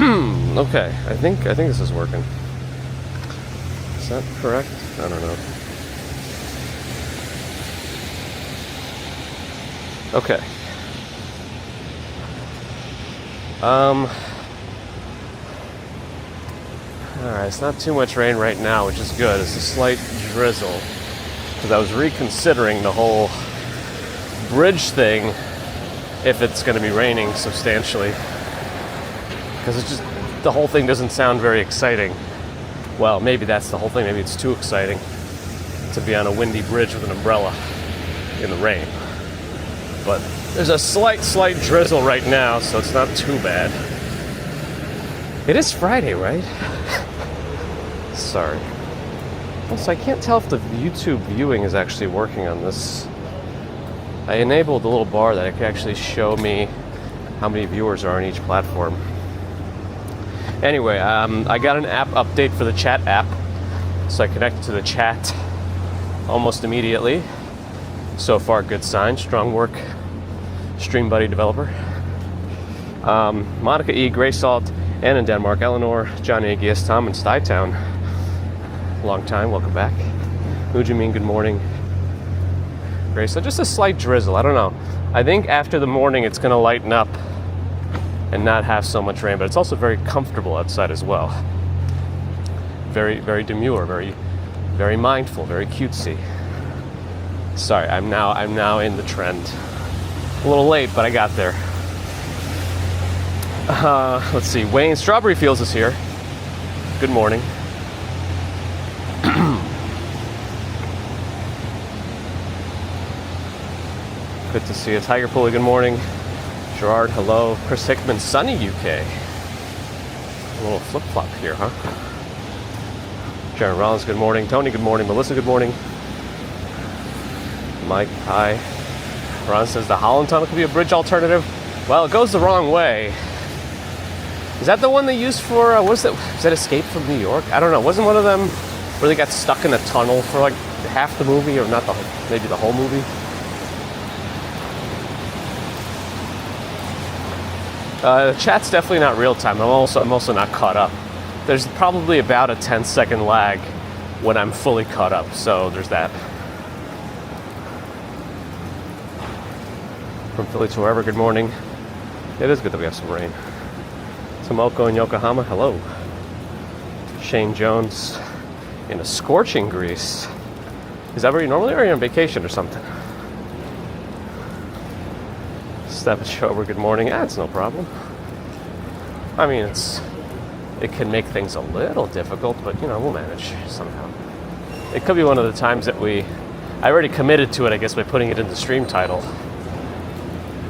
Okay, I think this is working. Is that correct? I don't know. Okay. Alright, it's not too much rain right now, which is good. It's a slight drizzle. Because I was reconsidering the whole bridge thing if it's going to be raining substantially. Because it's just, the whole thing doesn't sound very exciting. Well, maybe that's the whole thing. Maybe it's too exciting to be on a windy bridge with an umbrella in the rain. But there's a slight drizzle right now, so it's not too bad. It is Friday, right? Sorry. Also, I can't tell if the YouTube viewing is actually working on this. I enabled the little bar that it could actually show me how many viewers are on each platform. Anyway, I got an app update for the chat app, so I connected to the chat almost immediately. So far, good sign. Strong work, Stream Buddy developer. Monica E, Grey Salt, Ann in Denmark, Eleanor, John Agius, Tom in Sidetown. Long time, welcome back. Ujamin, good morning. Grey Salt, just a slight drizzle. I don't know. I think after the morning, it's going to lighten up and not have so much rain, but it's also very comfortable outside as well. Very, very demure, very mindful, very cutesy. Sorry, I'm now in the trend. A little late, but I got there. Let's see. Wayne Strawberry Fields is here. Good morning. Good to see you. Tiger Pulley, good morning. Gerard, hello. Chris Hickman, sunny UK. A little flip-flop here, huh? Jaron Rollins, good morning. Tony, good morning. Melissa, good morning. Mike, hi. Ron says the Holland Tunnel could be a bridge alternative. Well, it goes the wrong way. Is that the one they used for, what is that? Was that Escape from New York? I don't know. Wasn't one of them where they got stuck in a tunnel for like half the movie, or not the whole, maybe the whole movie? The chat's definitely not real time. I'm also not caught up. There's probably about a 10-second lag when I'm fully caught up, so there's that. From Philly to wherever, good morning. It is good that we have some rain. Tomoko in Yokohama, hello. Shane Jones in a scorching Greece. Is that where you normally are? Or are you on vacation or something? Stephen Schober, good morning. It's no problem. I mean, it can make things a little difficult, but you know, we'll manage somehow. It could be one of the times that I already committed to it, I guess, by putting it in the stream title.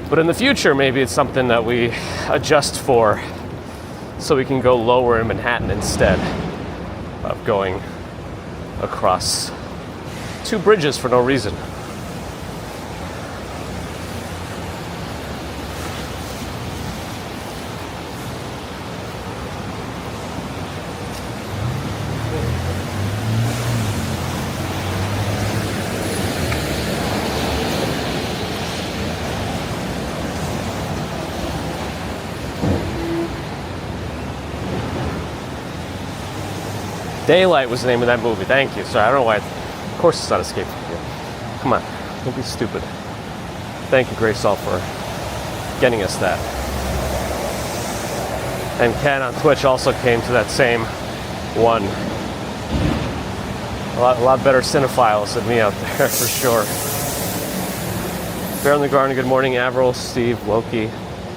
But in the future, maybe it's something that we adjust for so we can go lower in Manhattan instead of going across two bridges for no reason. Daylight was the name of that movie. Thank you. Sorry, I don't know why. Of course it's not Escape from New York. Come on. Don't be stupid. Thank you, Grey Salt, for getting us that. And Ken on Twitch also came to that same one. A lot better cinephiles than me out there, for sure. Bear in the Garden, good morning. Avril, Steve, Loki.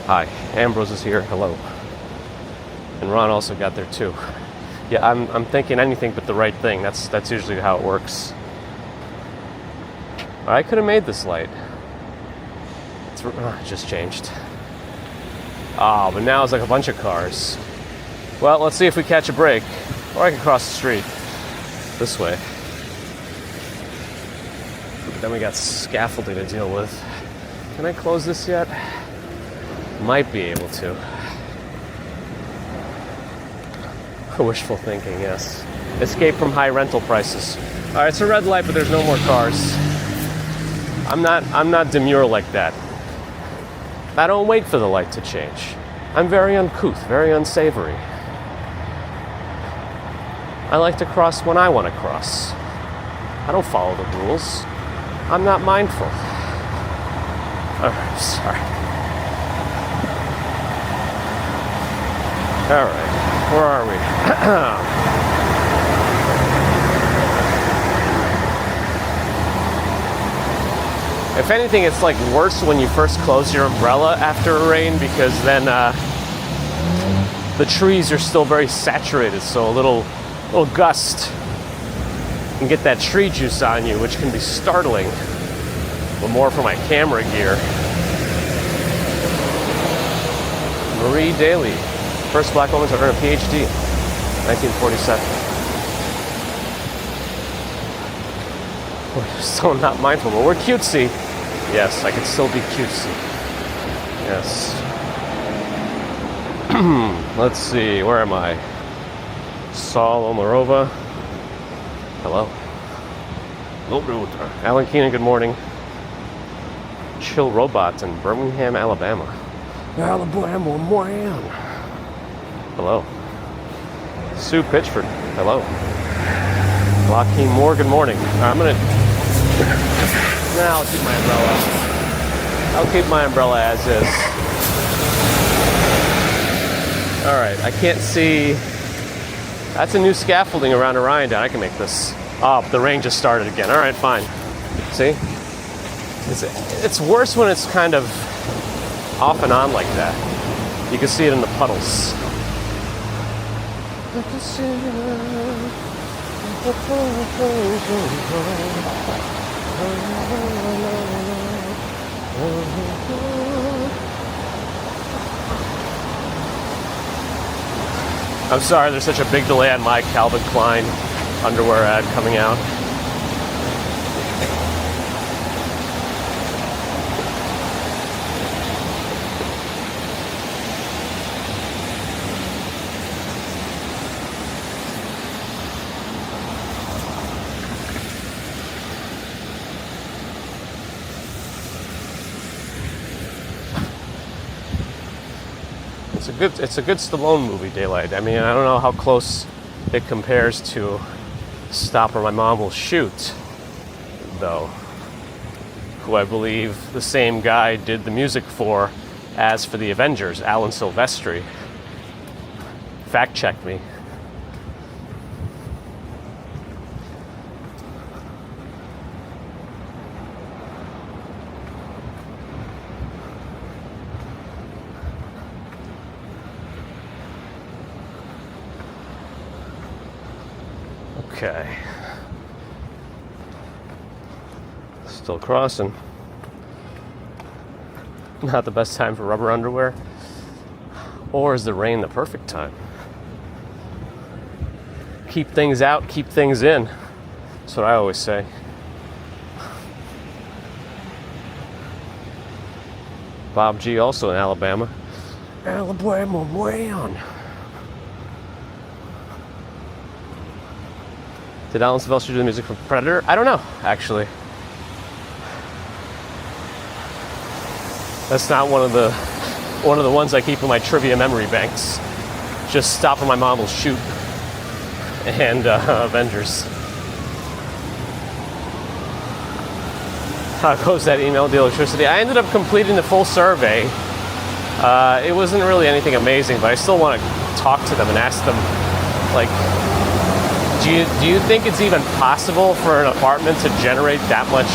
Hi. Ambrose is here. Hello. And Ron also got there, too. Yeah, I'm thinking anything but the right thing. That's usually how it works. I could have made this light. It just changed. Oh, but now it's like a bunch of cars. Well, let's see if we catch a break. Or I can cross the street. This way. But then we got scaffolding to deal with. Can I close this yet? Might be able to. Wishful thinking, yes. Escape from high rental prices. All right, it's a red light, but there's no more cars. I'm not demure like that. I don't wait for the light to change. I'm very uncouth, very unsavory. I like to cross when I want to cross. I don't follow the rules. I'm not mindful. Oh, sorry. All right, where are we? If anything, it's like worse when you first close your umbrella after a rain, because then the trees are still very saturated, so a little gust can get that tree juice on you, which can be startling. But more for my camera gear. Marie Daly, first black woman to earn a PhD, 1947. We're still not mindful, but we're cutesy. Yes, I can still be cutesy. Yes. Let's see, where am I? Saul Omarova. Hello. Alan Keenan, good morning. Chill Robots in Birmingham, Alabama. Alabama, man. Hello. Sue Pitchford. Hello. Joaquin Moore, good morning. I'm gonna. I'll keep my umbrella. I'll keep my umbrella as is. All right, I can't see. That's a new scaffolding around Orion down. I can make this. Oh, the rain just started again. All right, fine. See? It's worse when it's kind of off and on like that. You can see it in the puddles. I'm sorry there's such a big delay on my Calvin Klein underwear ad coming out. It's a good Stallone movie, Daylight. I mean, I don't know how close it compares to Stop or My Mom Will Shoot, though, who I believe the same guy did the music for as for the Avengers, Alan Silvestri. Fact check me. Okay. Still crossing. Not the best time for rubber underwear. Or is the rain the perfect time? Keep things out, keep things in. That's what I always say. Bob G. also in Alabama. Alabama, man. Did Alan Silvestri do the music for Predator? I don't know, actually. That's not one of the ones I keep in my trivia memory banks. Just Stop or My Mom Will Shoot and Avengers. How goes that email with the electricity? I ended up completing the full survey. It wasn't really anything amazing, but I still want to talk to them and ask them, like, do you think it's even possible for an apartment to generate that much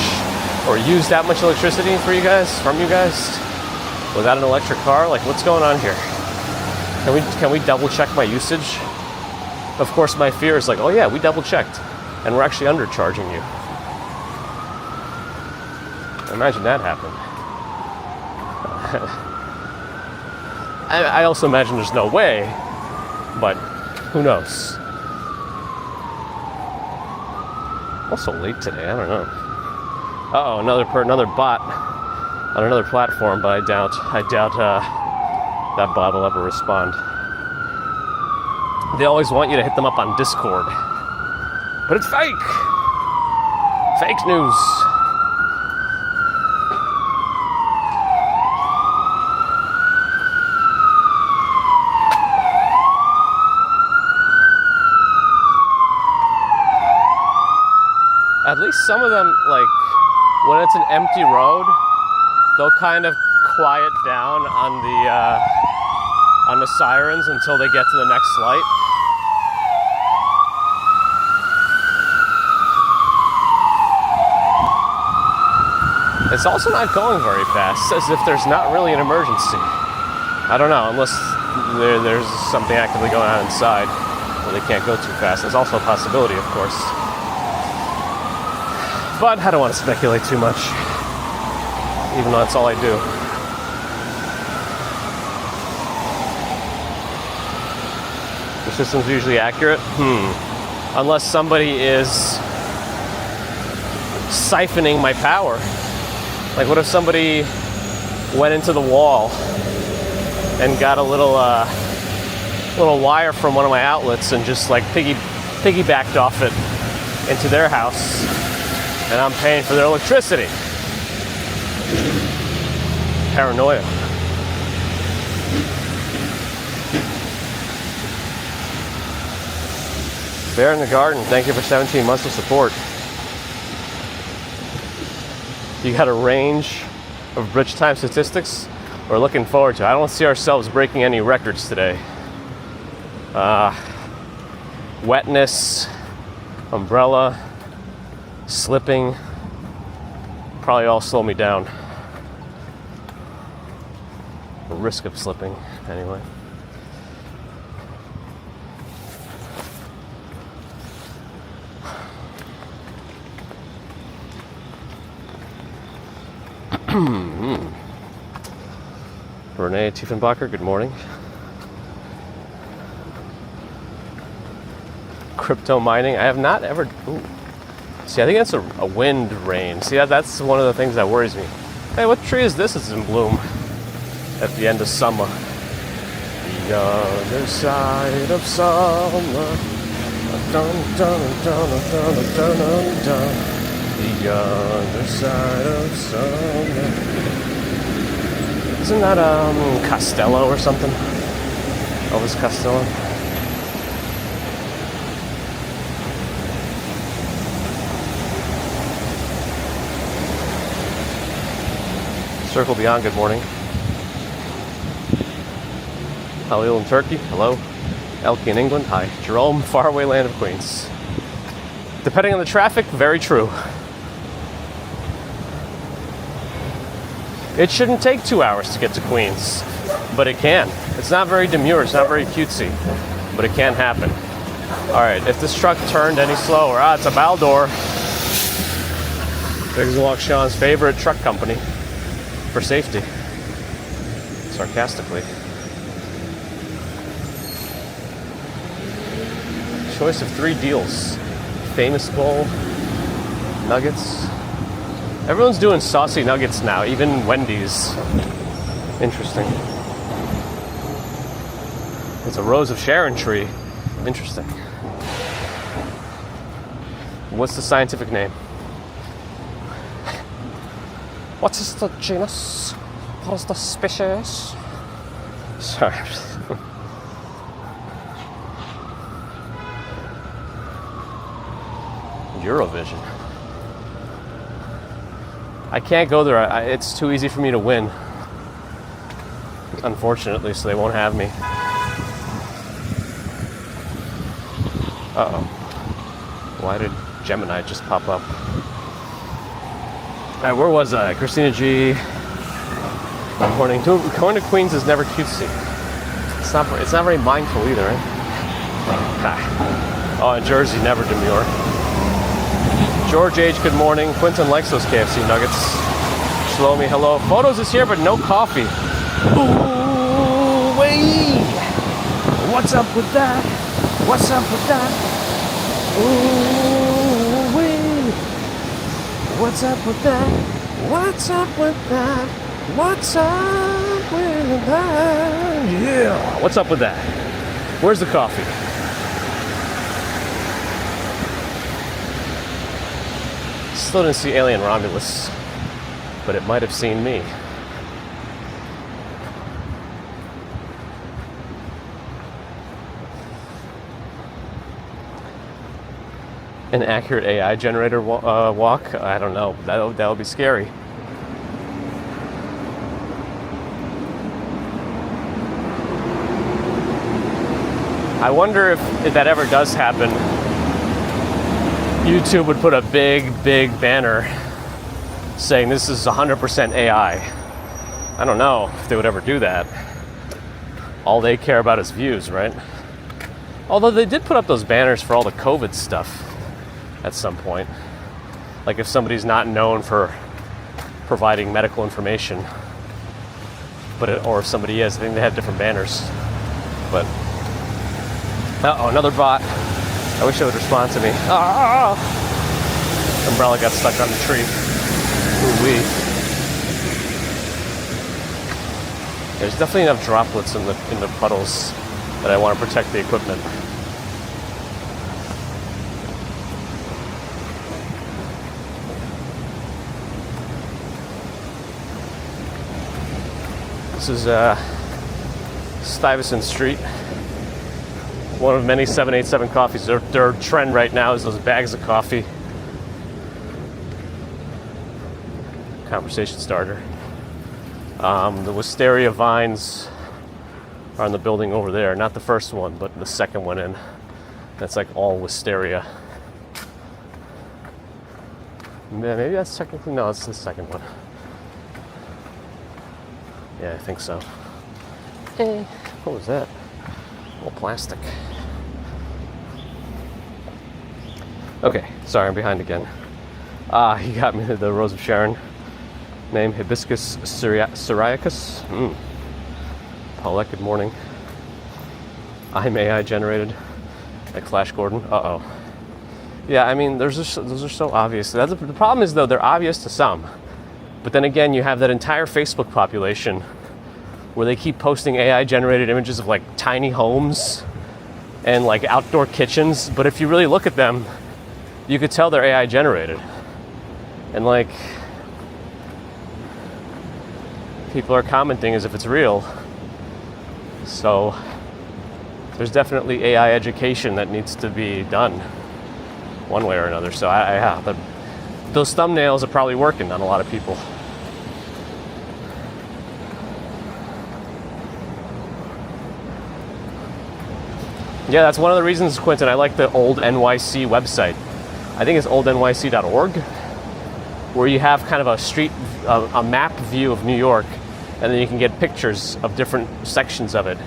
or use that much electricity from you guys without an electric car? Like, what's going on here? Can we double check my usage? Of course, my fear is like, oh yeah, we double checked and we're actually undercharging you. Imagine that happened. I also imagine there's no way, but who knows? Also late today, I don't know. Uh-oh, another bot on another platform, but I doubt that bot will ever respond. They always want you to hit them up on Discord, but it's fake. Fake news. least some of them, like, when it's an empty road, they'll kind of quiet down on the sirens until they get to the next light. It's also not going very fast, as if there's not really an emergency. I don't know, unless there's something actively going on inside where they can't go too fast. There's also a possibility, of course. But I don't want to speculate too much, even though that's all I do. The system's usually accurate? Unless somebody is siphoning my power. Like, what if somebody went into the wall and got a little wire from one of my outlets and just like piggybacked off it into their house, and I'm paying for their electricity? Paranoia. Bear in the Garden, thank you for 17 months of support. You got a range of bridge time statistics we're looking forward to. I don't see ourselves breaking any records today. Wetness, umbrella, slipping, probably all slow me down. The risk of slipping, anyway. Renee Tiefenbacher, good morning. Crypto mining, I have not ever. Ooh. See, I think that's a wind rain. See, that's one of the things that worries me. Hey, what tree is this that's in bloom at the end of summer? The other side of summer. Dun, dun, dun, dun, dun, dun, dun. The other side of summer. Isn't that Costello or something? Elvis Costello? Circle Beyond, good morning. Halil in Turkey, hello. Elkie in England, hi. Jerome, faraway land of Queens. Depending on the traffic, very true. It shouldn't take 2 hours to get to Queens, but it can. It's not very demure, it's not very cutesy, but it can happen. All right, if this truck turned any slower, it's a Baldor. Drizzle, Sean's favorite truck company for safety. Sarcastically. Choice of 3 deals. Famous Bowl, nuggets. Everyone's doing saucy nuggets now, even Wendy's. Interesting. It's a Rose of Sharon tree. Interesting. What's the scientific name? What is the genus? What is the species? Sorry. Eurovision. I can't go there. It's too easy for me to win. Unfortunately, so they won't have me. Uh-oh. Why did Gemini just pop up? Alright, where was I? Christina G. Good morning. Going to Queens is never cutesy. It's not very mindful either, right? Hi. Oh, in Jersey, never demure. George H., good morning. Quentin likes those KFC nuggets. Shlomi, hello. Photos is here, but no coffee. Ooh, wait. What's up with that? What's up with that? Ooh, wait. What's up with that? What's up with that? What's up with that? Yeah. What's up with that? Where's the coffee? Still didn't see Alien Romulus, but it might have seen me. An accurate AI generator walk? I don't know. That would be scary. I wonder if that ever does happen, YouTube would put a big banner saying this is 100% AI. I don't know if they would ever do that. All they care about is views, right? Although they did put up those banners for all the COVID stuff at some point. Like if somebody's not known for providing medical information, or if somebody is, I think they have different banners. But another bot. I wish it would respond to me. Umbrella got stuck on the tree. Ooh-wee. There's definitely enough droplets in the puddles that I want to protect the equipment. This is Stuyvesant Street. One of many 787 coffees. Their trend right now is those bags of coffee. Conversation starter. The wisteria vines are in the building over there. Not the first one, but the second one in. That's like all wisteria. Yeah, maybe that's technically, no, it's the second one. Yeah, I think so. Hey, what was that? Old plastic. Okay, sorry, I'm behind again. He got me the Rose of Sharon. Name Hibiscus syriacus. Paulette, good morning. I'm AI generated. Like Flash Gordon. Yeah, I mean, those are so obvious. The problem is, though, they're obvious to some. But then again, you have that entire Facebook population where they keep posting AI generated images of like tiny homes and like outdoor kitchens. But if you really look at them, you could tell they're AI generated. And like, people are commenting as if it's real. So there's definitely AI education that needs to be done one way or another. So those thumbnails are probably working on a lot of people. Yeah, that's one of the reasons, Quentin, I like the old NYC website. I think it's oldnyc.org, where you have kind of a map view of New York, and then you can get pictures of different sections of it,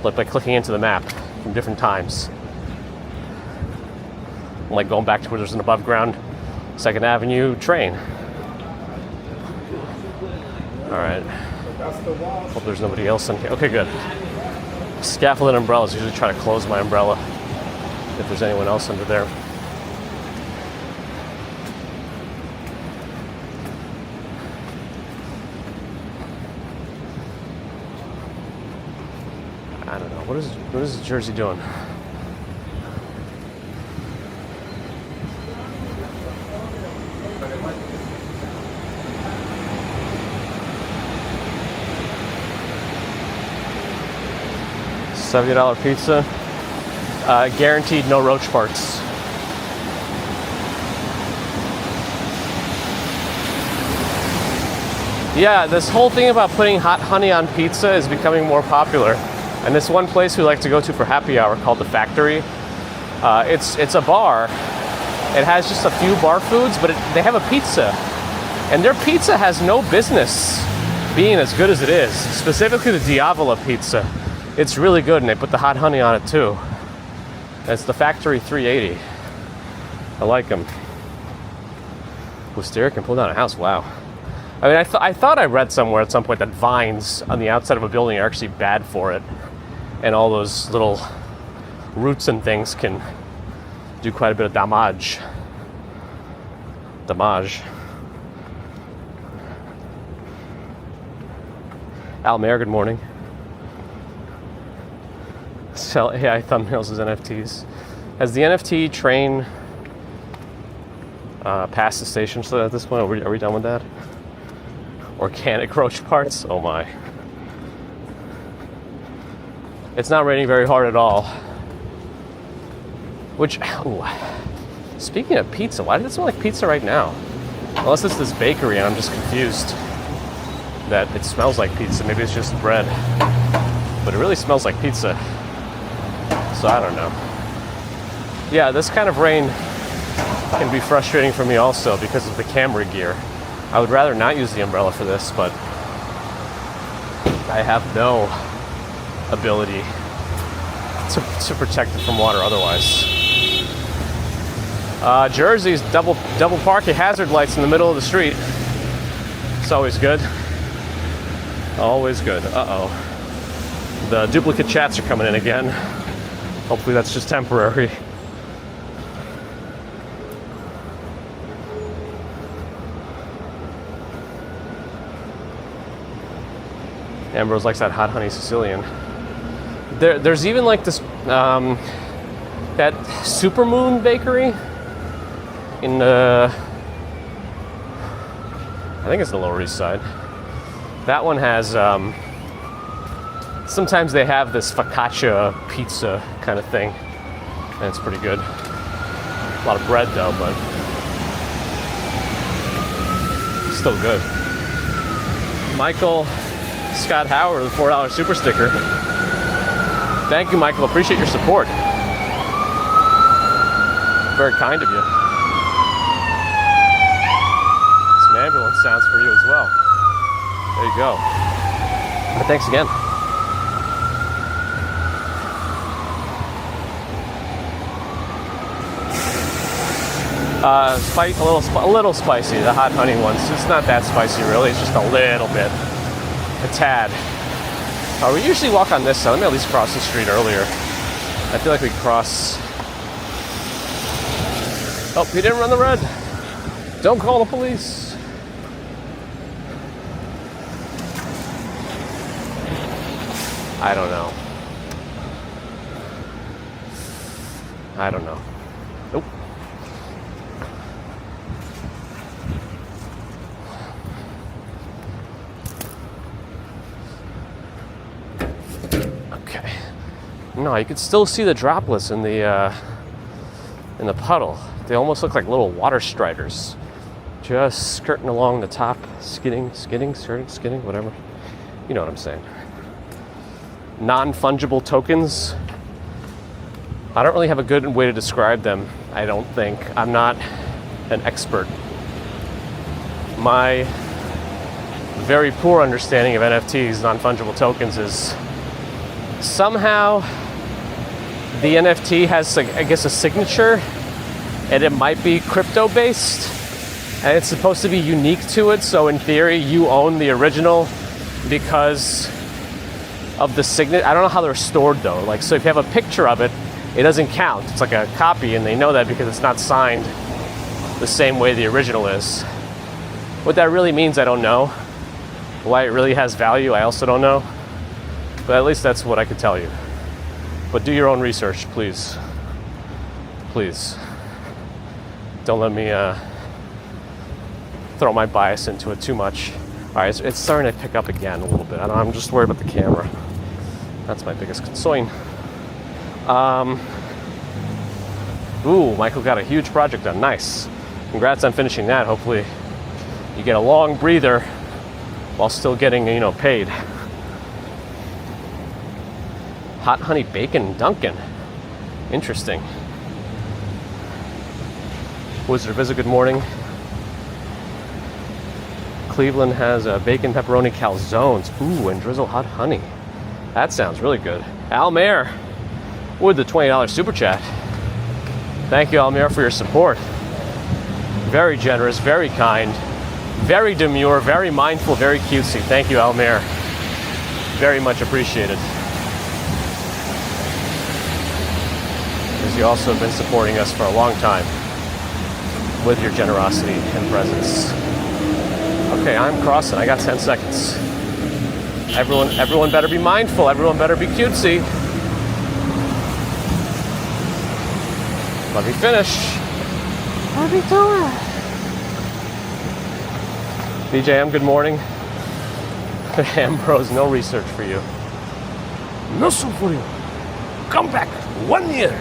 like by clicking into the map from different times. Like going back to where there's an above ground 2nd Avenue train. All right. Hope there's nobody else in here. Okay, good. Scaffolded umbrellas. Usually try to close my umbrella if there's anyone else under there. I don't know. What is Jersey doing? $70 pizza, guaranteed no roach parts. Yeah, this whole thing about putting hot honey on pizza is becoming more popular. And this one place we like to go to for happy hour called The Factory, it's a bar. It has just a few bar foods, but they have a pizza. And their pizza has no business being as good as it is, specifically the Diavola pizza. It's really good, and they put the hot honey on it too. It's The Factory 380. I like them. Wisteria can pull down a house. Wow. I mean, I thought I read somewhere at some point that vines on the outside of a building are actually bad for it, and all those little roots and things can do quite a bit of damage. Al Mayer, good morning. Sell AI thumbnails as NFTs. Has the NFT train passed the station so at this point? Are we done with that? Organic roach parts? Oh my. It's not raining very hard at all. Which, Speaking of pizza, why does it smell like pizza right now? Unless it's this bakery and I'm just confused that it smells like pizza. Maybe it's just bread. But it really smells like pizza. So I don't know. Yeah, this kind of rain can be frustrating for me also because of the camera gear. I would rather not use the umbrella for this, but I have no ability to protect it from water otherwise. Jersey's double parking hazard lights in the middle of the street. It's always good. Always good. Uh-oh. The duplicate chats are coming in again. Hopefully that's just temporary. Ambrose likes that hot honey Sicilian. There's even like this, that Supermoon Bakery in I think it's the Lower East Side. That one has, sometimes they have this focaccia pizza kind of thing, and it's pretty good. A lot of bread though, but still good. Michael Scott Howard with a $4 super sticker. Thank you, Michael. Appreciate your support. Very kind of you. Some ambulance sounds for you as well. There you go. But thanks again. A little spicy. The hot honey ones. It's not that spicy really. It's just a little bit. A tad. We usually walk on this side. Let me at least cross the street earlier. I feel like we cross. Oh, he didn't run the red. Don't call the police. I don't know. I don't know. Nope. Okay. No, you could still see the droplets in the puddle. They almost look like little water striders, just skirting along the top, skidding, whatever. You know what I'm saying. Non-fungible tokens. I don't really have a good way to describe them, I don't think. I'm not an expert. My very poor understanding of NFTs, non-fungible tokens, is somehow the NFT has, I guess, a signature, and it might be crypto-based, and it's supposed to be unique to it, so in theory, you own the original because of the signature. I don't know how they're stored, though. Like, so if you have a picture of it, it doesn't count. It's like a copy, and they know that because it's not signed the same way the original is. What that really means, I don't know. Why it really has value, I also don't know. But at least that's what I could tell you. But do your own research, please. Please. Don't let me throw my bias into it too much. All right, it's starting to pick up again a little bit. I'm just worried about the camera. That's my biggest concern. Ooh, Michael got a huge project done. Nice. Congrats on finishing that. Hopefully you get a long breather while still getting, paid. Hot honey bacon Dunkin'. Interesting. Wizard Visit, good morning. Cleveland has bacon pepperoni calzones. Ooh, and drizzle hot honey. That sounds really good. Almair with the $20 super chat. Thank you, Almair, for your support. Very generous, very kind, very demure, very mindful, very cutesy. Thank you, Almair. Very much appreciated. As you also have been supporting us for a long time with your generosity and presence. Okay, I'm crossing. I got 10 seconds. Everyone better be mindful. Everyone better be cutesy. Let me finish. Let me do it. BJM, good morning. Ambrose, no research for you. No soup for you. Come back 1 year.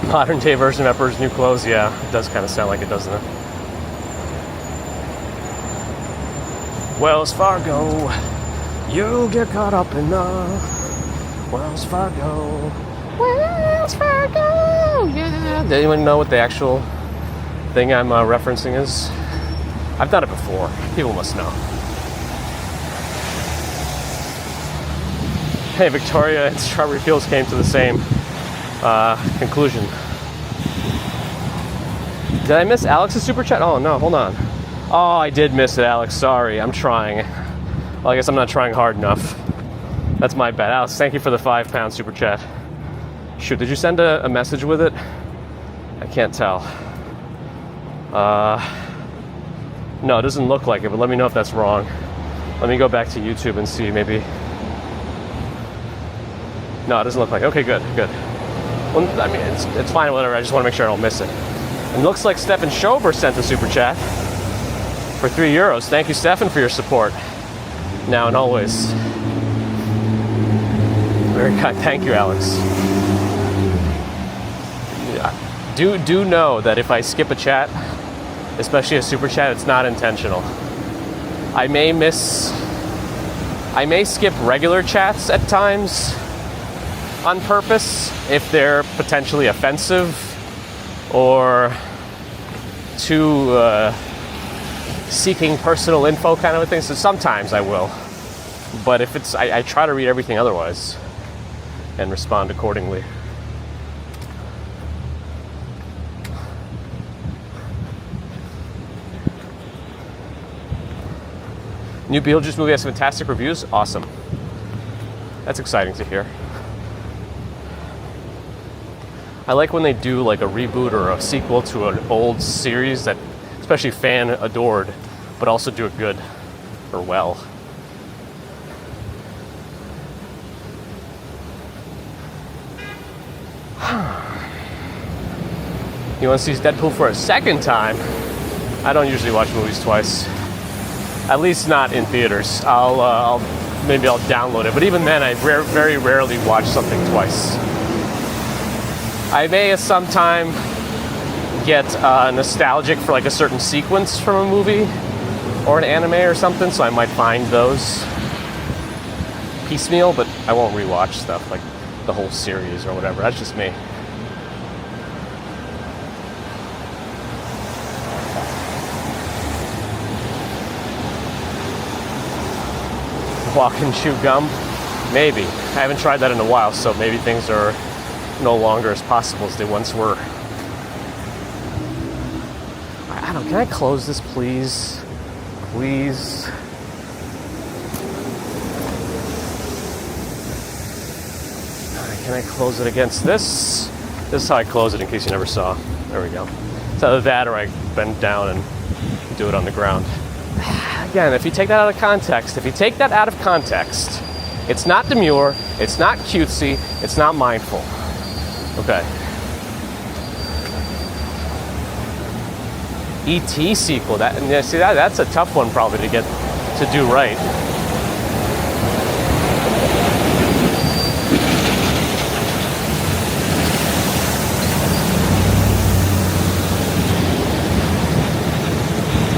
Modern day version of Emperor's New Clothes, yeah, it does kind of sound like it, doesn't it? Wells Fargo, you get caught up in the Wells Fargo. Wells Fargo, yeah. Does anyone know what the actual thing I'm referencing is? I've done it before. People must know. Hey, Victoria and Strawberry Fields came to the same conclusion. Did I miss Alex's super chat? Oh no, hold on. Oh, I did miss it, Alex. Sorry, I'm trying. Well, I guess I'm not trying hard enough. That's my bad. Alex, thank you for the £5 super chat. Shoot, did you send a message with it? I can't tell. No, it doesn't look like it, but let me know if that's wrong. Let me go back to YouTube and see, maybe. No, it doesn't look like it. Okay, good. Well, I mean, it's fine, whatever. I just want to make sure I don't miss it. And it looks like Stefan Schober sent a super chat for €3. Thank you, Stefan, for your support. Now and always. Very kind. Thank you, Alex. Do know that if I skip a chat, especially a super chat, it's not intentional. I may skip regular chats at times on purpose if they're potentially offensive or too seeking personal info kind of a thing. So sometimes I will, but if it's, I try to read everything otherwise and respond accordingly. New Beetlejuice movie has fantastic reviews. Awesome. That's exciting to hear. I like when they do like a reboot or a sequel to an old series that especially fan adored, but also do it good or well. You want to see Deadpool for a second time? I don't usually watch movies twice. At least not in theaters. Maybe I'll download it, but even then, I very rarely watch something twice. I may at some time get nostalgic for like a certain sequence from a movie or an anime or something, so I might find those piecemeal, but I won't rewatch stuff like the whole series or whatever. That's just me. Walk and chew gum? Maybe. I haven't tried that in a while, so maybe things are no longer as possible as they once were. I don't know, can I close this, please? Please? Can I close it against this? This is how I close it in case you never saw. There we go. It's either that or I bend down and do it on the ground. Again, if you take that out of context, it's not demure, it's not cutesy, it's not mindful. Okay. E.T. sequel, that's a tough one probably to get to do right.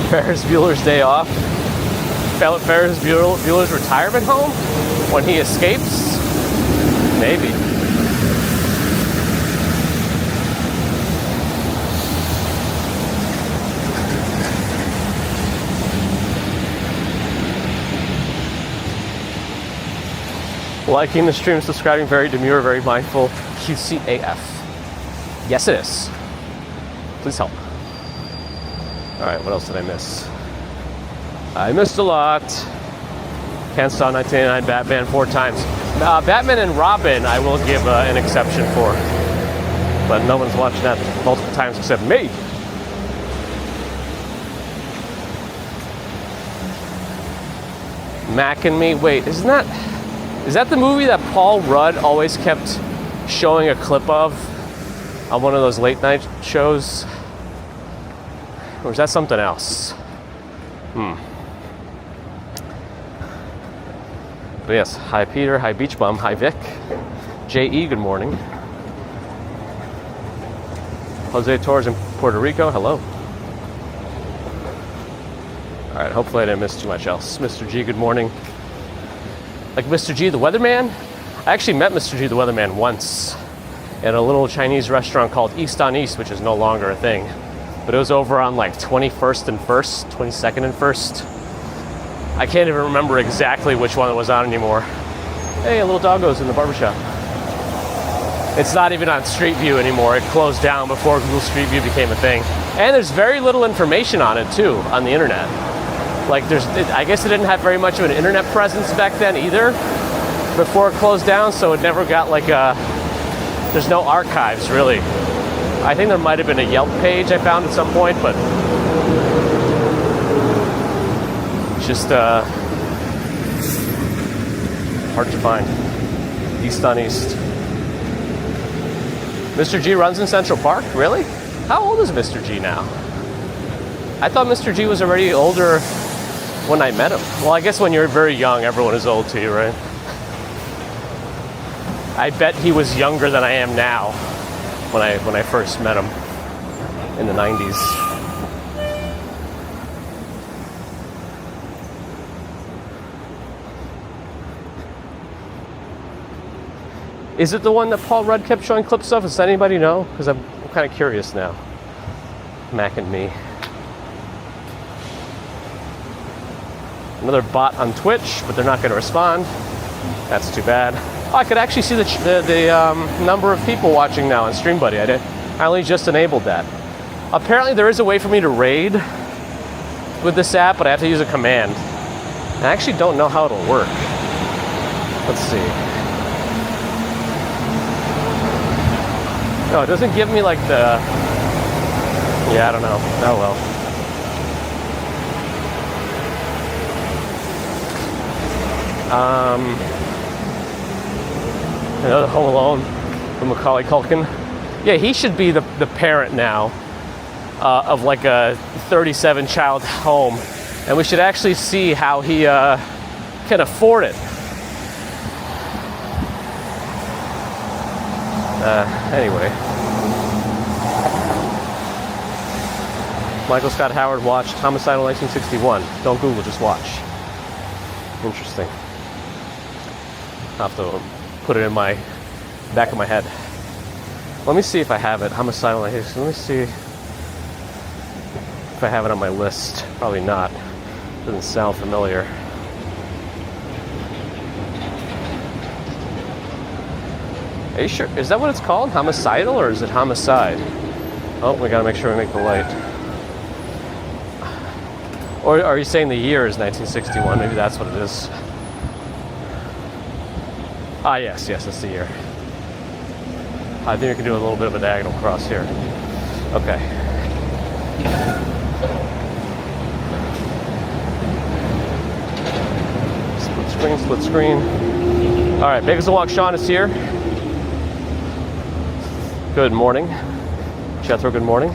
Ferris Bueller's Day Off. Ferris Bueller's retirement home? When he escapes? Maybe. Liking the stream, subscribing, very demure, very mindful. QCAF. Yes, it is. Please help. Alright, what else did I miss? I missed a lot. Can't Stop 1989 Batman 4 times. Batman and Robin I will give an exception for. But no one's watching that multiple times except me. Mac and Me. Wait, is that the movie that Paul Rudd always kept showing a clip of on one of those late night shows? Or is that something else? But yes, hi Peter, hi Beach Bum, hi Vic. J.E., good morning. Jose Torres in Puerto Rico, hello. All right, hopefully I didn't miss too much else. Mr. G, good morning. Like Mr. G, the weatherman? I actually met Mr. G, the weatherman once at a little Chinese restaurant called East on East, which is no longer a thing. But it was over on like 21st and 1st, 22nd and 1st. I can't even remember exactly which one it was on anymore. Hey, a little doggo's in the barbershop. It's not even on Street View anymore. It closed down before Google Street View became a thing. And there's very little information on it too, on the internet. Like I guess it didn't have very much of an internet presence back then either, before it closed down, so it never got like there's no archives really. I think there might have been a Yelp page I found at some point, but just hard to find. East on East. Mr. G runs in Central Park? Really? How old is Mr. G now? I thought Mr. G was already older when I met him. Well, I guess when you're very young, everyone is old to you, right? I bet he was younger than I am now when I first met him in the 90s. Is it the one that Paul Rudd kept showing clips of? Does anybody know? Because I'm kind of curious now. Mac and me. Another bot on Twitch, but they're not going to respond. That's too bad. Oh, I could actually see the number of people watching now on StreamBuddy. I only just enabled that. Apparently there is a way for me to raid with this app, but I have to use a command. I actually don't know how it'll work. Let's see. No, it doesn't give me like the... Yeah, I don't know. Oh well. Another Home Alone from Macaulay Culkin. Yeah, he should be the parent now of like a 37-child home. And we should actually see how he can afford it. Anyway. Michael Scott Howard watched Homicidal 1961. Don't Google, just watch. Interesting. I'll have to put it in my back of my head. Let me see if I have it. Homicidal. Let me see if I have it on my list. Probably not. Doesn't sound familiar. Are you sure? Is that what it's called? Homicidal, or is it homicide? Oh, we gotta make sure we make the light. Or are you saying the year is 1961? Maybe that's what it is. Ah, yes, that's the year. I think we can do a little bit of a diagonal cross here. Okay. Split screen. All right, Bagels and Walk Sean is here. Good morning. Jethro, good morning.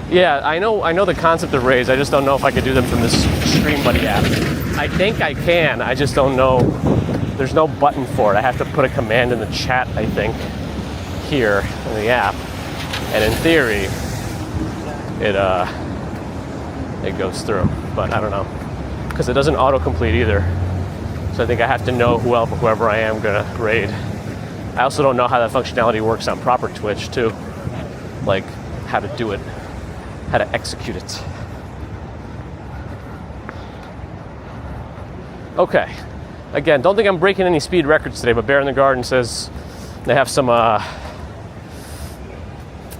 Yeah, I know the concept of raids. I just don't know if I could do them from this StreamBuddy app. I think I can. I just don't know. There's no button for it. I have to put a command in the chat, I think, here in the app. And in theory, it goes through. But I don't know. Because it doesn't autocomplete either. So I think I have to know whoever I am gonna raid. I also don't know how that functionality works on proper Twitch too. Like how to do it, how to execute it. Okay. Again, don't think I'm breaking any speed records today, but Bear in the Garden says they have some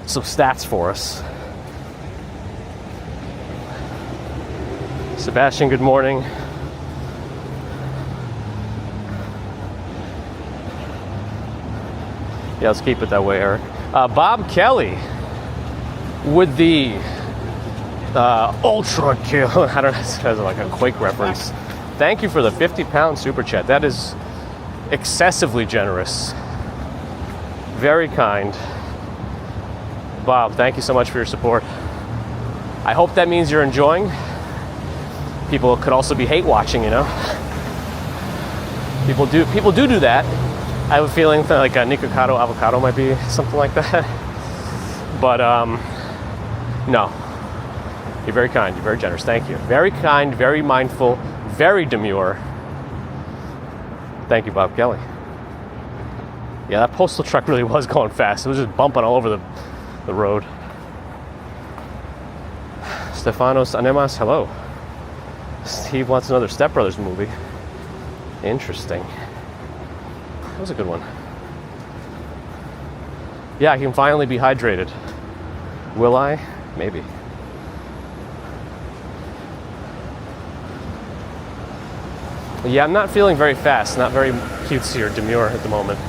stats for us. Sebastian, good morning. Yeah, let's keep it that way, Eric. Bob Kelly with the Ultra Kill. I don't know, it has like a Quake reference. Thank you for the 50-pound super chat. That is excessively generous. Very kind. Bob, thank you so much for your support. I hope that means you're enjoying. People could also be hate watching, you know. People do that. I have a feeling that like a Nikocado avocado might be something like that. But no. You're very kind, you're very generous, thank you. Very kind, very mindful, very demure. Thank you, Bob Kelly. Yeah, that postal truck really was going fast. It was just bumping all over the road. Stefanos Anemas, hello. Steve wants another Step Brothers movie. Interesting. That was a good one. Yeah, I can finally be hydrated. Will I? Maybe. Yeah, I'm not feeling very fast, not very cutesy or demure at the moment.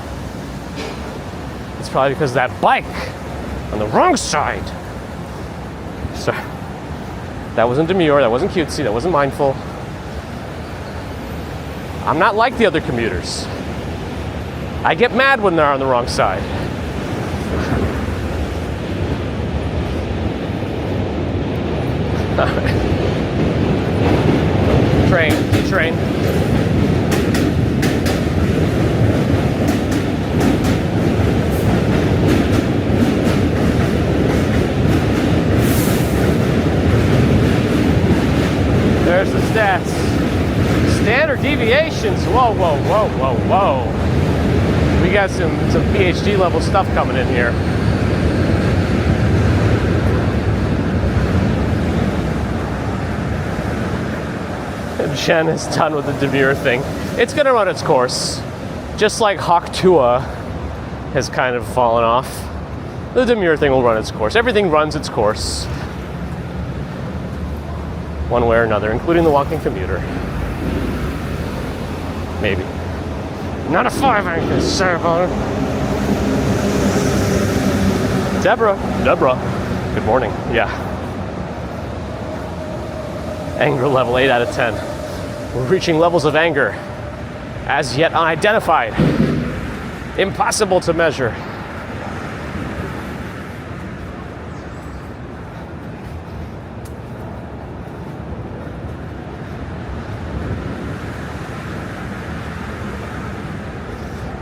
It's probably because of that bike on the wrong side. So, that wasn't demure, that wasn't cutesy, that wasn't mindful. I'm not like the other commuters. I get mad when they're on the wrong side. Train. There's the stats. Standard deviations. Whoa. We got some PhD level stuff coming in here. Jen is done with the demure thing. It's gonna run its course. Just like Hawk Tua has kind of fallen off. The demure thing will run its course. Everything runs its course. One way or another, including the walking commuter. Maybe. Not a 5 anchor, sir. Deborah. Good morning. Yeah. Anger level 8 out of 10. We're reaching levels of anger as yet unidentified. Impossible to measure.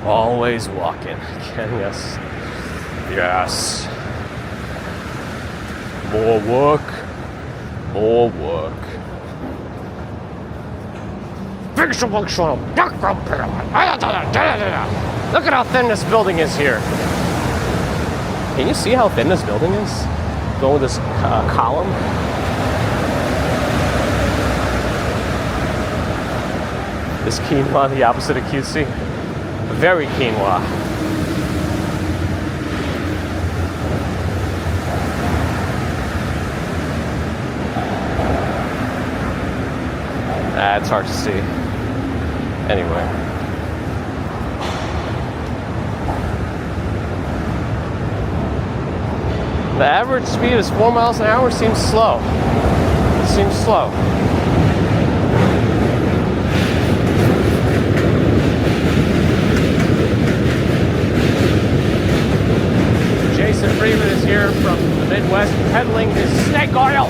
Always walking. Yes. Yes. More work. Look at how thin this building is here. Can you see how thin this building is? Going with this column. This quinoa, the opposite of cutesy. Very quinoa. It's hard to see. Anyway. The average speed is 4 miles an hour. Seems slow. It seems slow. Jason Freeman is here from the Midwest peddling his snake oil.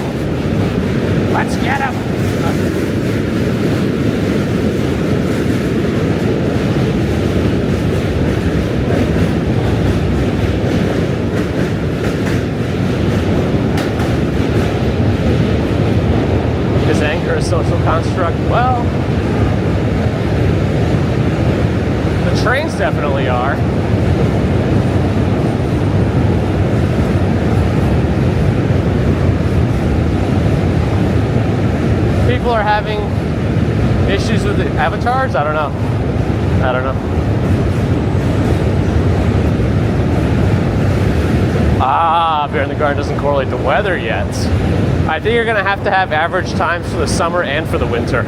Let's get him. Is anger a social construct? Well, the trains definitely are. People are having issues with the avatars? I don't know. Bear in the Garden doesn't correlate to weather yet. I think you're gonna have to have average times for the summer and for the winter.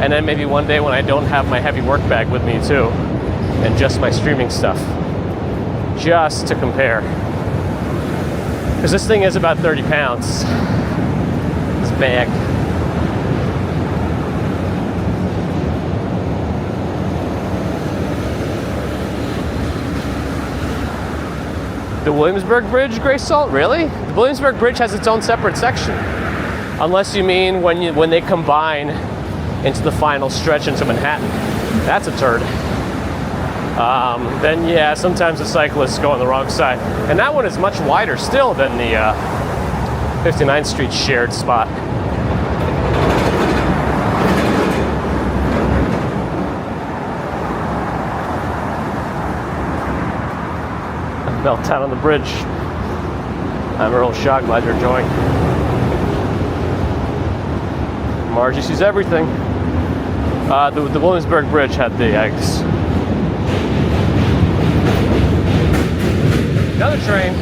And then maybe one day when I don't have my heavy work bag with me too, and just my streaming stuff. Just to compare. Because this thing is about 30 pounds. This bag. The Williamsburg Bridge, Gray Salt? Really? The Williamsburg Bridge has its own separate section. Unless you mean when they combine into the final stretch into Manhattan. That's a turd. Then yeah, sometimes the cyclists go on the wrong side. And that one is much wider still than the 59th Street shared spot. Meltdown on the bridge. I'm Earl Shaw, glad you're enjoying. Margie sees everything. The Williamsburg Bridge had the eggs. Another train.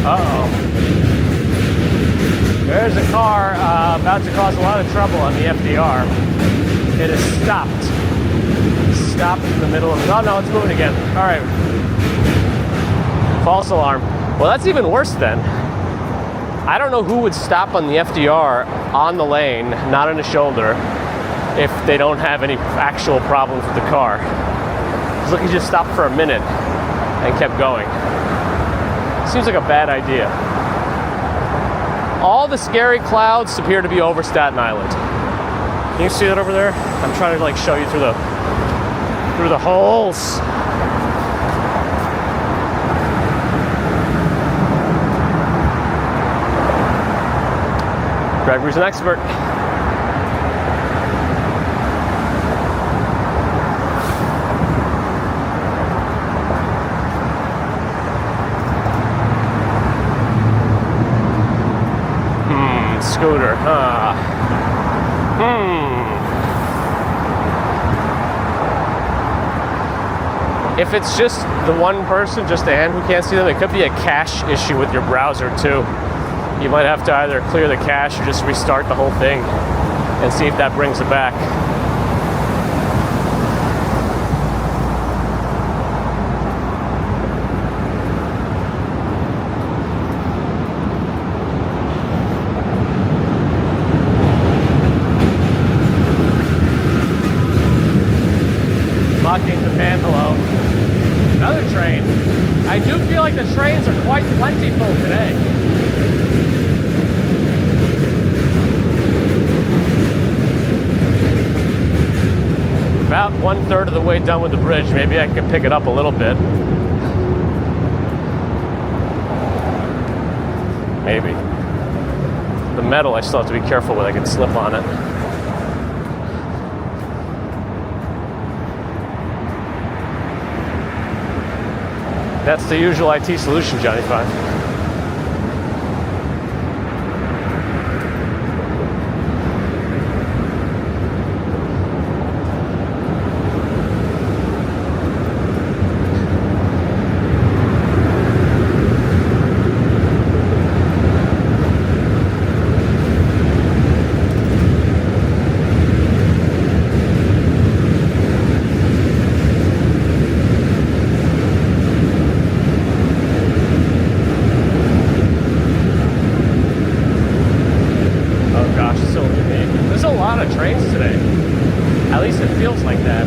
Uh-oh. There's a car about to cause a lot of trouble on the FDR. It has stopped. Stopped in the middle of... Oh, no, it's moving again. All right. False alarm. Well, that's even worse then. I don't know who would stop on the FDR on the lane, not on the shoulder, if they don't have any actual problems with the car. Because look, he just stopped for a minute and kept going. Seems like a bad idea. All the scary clouds appear to be over Staten Island. Can you see that over there? I'm trying to like show you through the holes. Gregory's an expert. Scooter. If it's just the one person, just Anne, who can't see them, it could be a cache issue with your browser too. You might have to either clear the cache or just restart the whole thing and see if that brings it back. Mocking Japan, hello. Another train. I do feel like the trains are quite plentiful today. About 1/3 of the way done with the bridge. Maybe I can pick it up a little bit. Maybe. The metal I still have to be careful with. I can slip on it. That's the usual IT solution, Johnny 5. Trains today. At least it feels like that.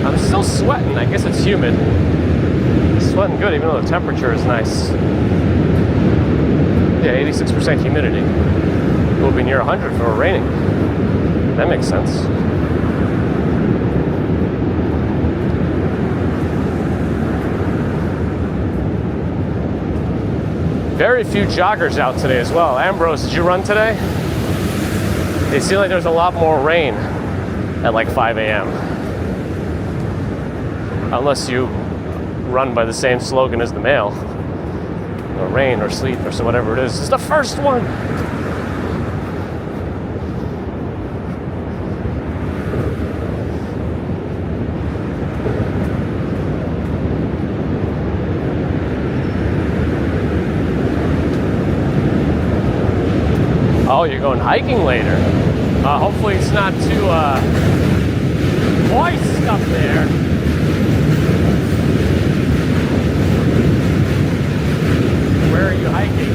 I'm still sweating. I guess it's humid. Sweating good, even though the temperature is nice. Yeah, 86% humidity. It will be near 100 for raining. That makes sense. Very few joggers out today as well. Ambrose, did you run today? It seemed like there was a lot more rain at like 5 a.m. Unless you run by the same slogan as the mail. Or rain or sleet or so whatever it is. It's the first one! Oh, you're going hiking later. Hopefully it's not too moist up there. Where are you hiking?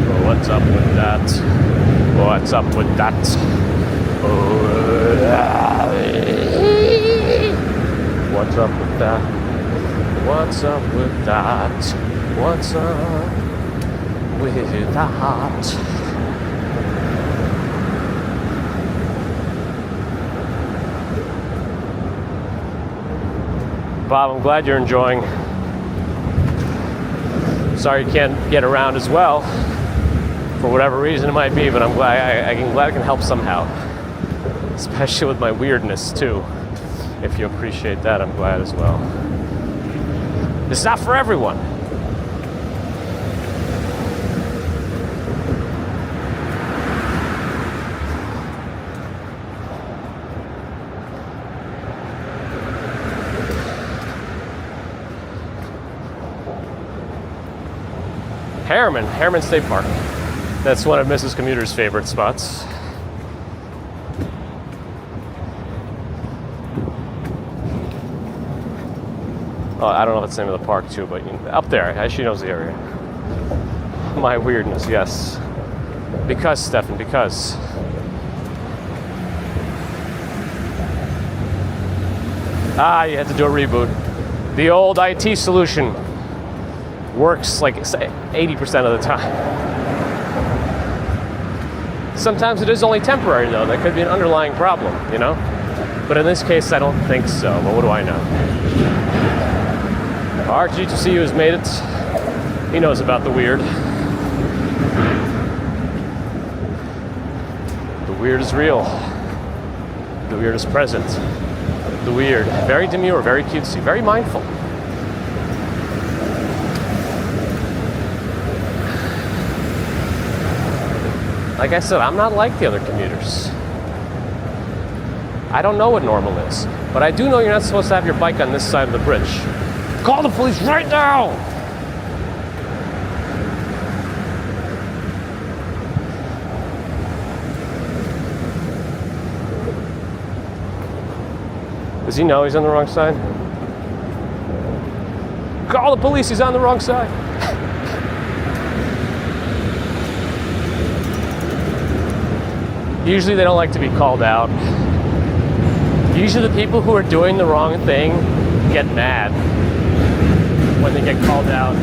Oh, what's up with that? What's up with that? What's up with that? What's up with that? What's up with that? Bob, I'm glad you're enjoying. Sorry you can't get around as well, for whatever reason it might be, but I'm glad I can help somehow. Especially with my weirdness too. If you appreciate that, I'm glad as well. It's not for everyone. Harriman State Park. That's one of Mrs. Commuter's favorite spots. Oh, I don't know if it's the name of the park too, but up there, she knows the area. My weirdness, yes. Because, Stefan, because. You had to do a reboot. The old IT solution works like 80% of the time. Sometimes it is only temporary though. That could be an underlying problem, you know? But in this case, I don't think so, but what do I know? RG2CU has made it. He knows about the weird. The weird is real. The weird is present. The weird. Very demure, very cutesy, very mindful. Like I said, I'm not like the other commuters. I don't know what normal is, but I do know you're not supposed to have your bike on this side of the bridge. Call the police right now! Does he know he's on the wrong side? Call the police, he's on the wrong side. Usually they don't like to be called out. Usually the people who are doing the wrong thing get mad when they get called out,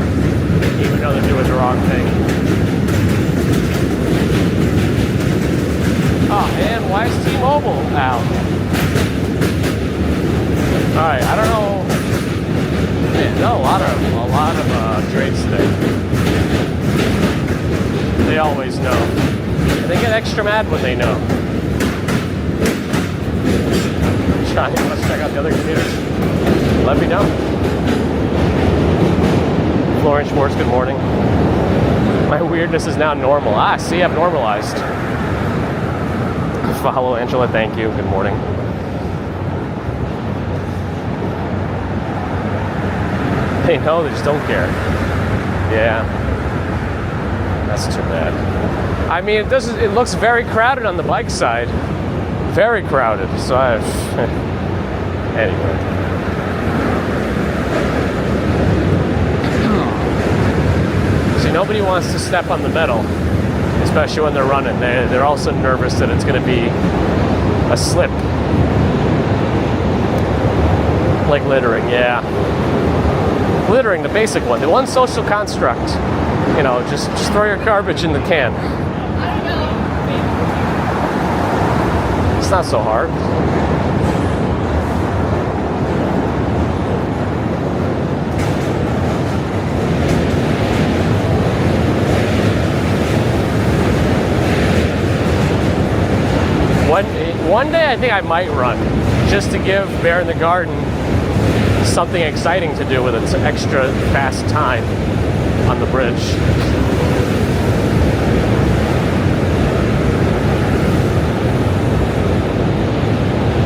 even though they're doing the wrong thing. Oh man, why is T-Mobile out? Alright, I don't know. Man, no, a lot of trades today. They always know. And they get extra mad when they know. Johnny, let's check out the other commuters. Let me know. Florence Schwartz, good morning. My weirdness is now normal. See, I've normalized. Follow Angela, thank you. Good morning. They know, they just don't care. Yeah. That's too bad. I mean, it looks very crowded on the bike side. Very crowded. So anyway. See, nobody wants to step on the metal, especially when they're running. They're also nervous that it's going to be a slip. Like littering, yeah. Littering, the basic one. The one social construct. You know, just throw your garbage in the can. It's not so hard. One day I think I might run, just to give Bear in the Garden something exciting to do with its extra fast time on the bridge.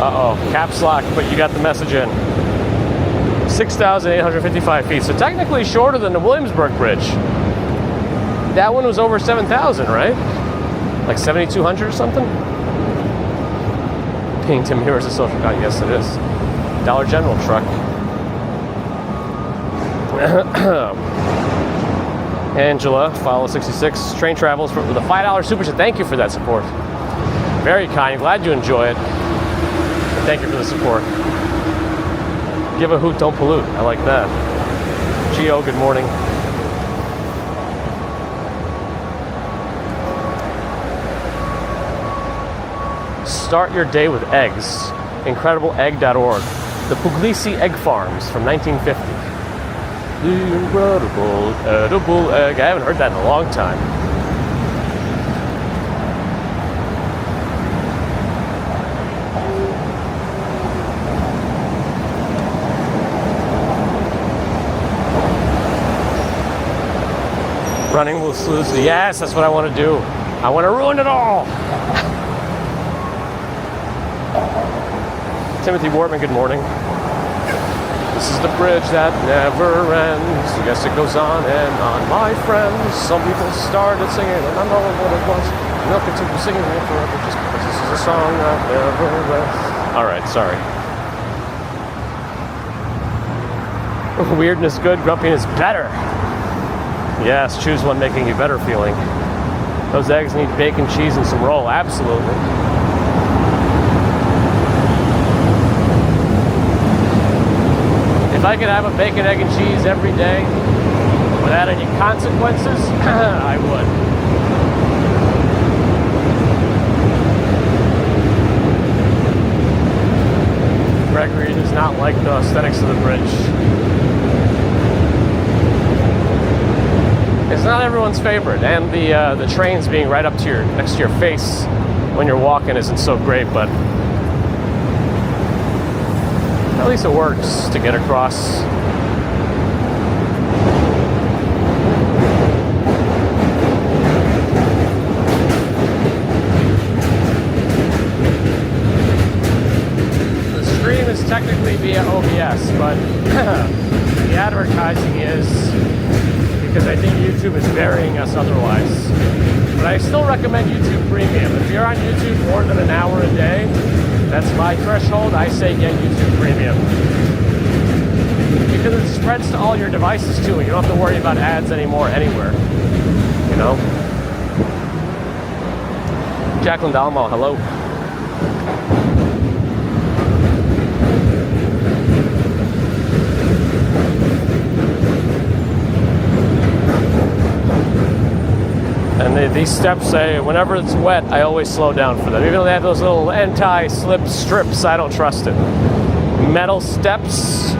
Uh-oh, caps lock, but you got the message in. 6,855 feet, so technically shorter than the Williamsburg Bridge. That one was over 7,000, right? Like 7,200 or something? Ping Tim here is a social con. Yes, it is. Dollar General truck. Angela, follow 66. Train travels with a $5 super chat. Thank you for that support. Very kind. Glad you enjoy it. And thank you for the support. Give a hoot, don't pollute. I like that. Gio, good morning. Start your day with eggs. IncredibleEgg.org. The Puglisi Egg Farms from 1950. The incredible edible egg. I haven't heard that in a long time. Running will lose. Yes, that's what I want to do. I want to ruin it all. Timothy Wortman, good morning. This is the bridge that never ends. Yes, it goes on and on, my friends. Some people started singing, and I know what it was. And they'll continue singing it forever just because this is a song that never ends. All right, sorry. Weirdness good, grumpiness better. Yes, choose one making you better feeling. Those eggs need bacon, cheese, and some roll. Absolutely. If I could have a bacon, egg, and cheese every day without any consequences, I would. Gregory does not like the aesthetics of the bridge. It's not everyone's favorite, and the trains being right up to next to your face when you're walking isn't so great, but at least it works to get across. The stream is technically via OBS, but the advertising is because I think YouTube is burying us otherwise. But I still recommend YouTube Premium. If you're on YouTube more than an hour a day, that's my threshold. I say get YouTube Premium. Because it spreads to all your devices too, and you don't have to worry about ads anymore anywhere. You know? Jacqueline Dalmo, hello. And these steps say, whenever it's wet, I always slow down for them. Even though they have those little anti-slip strips, I don't trust it. Metal steps.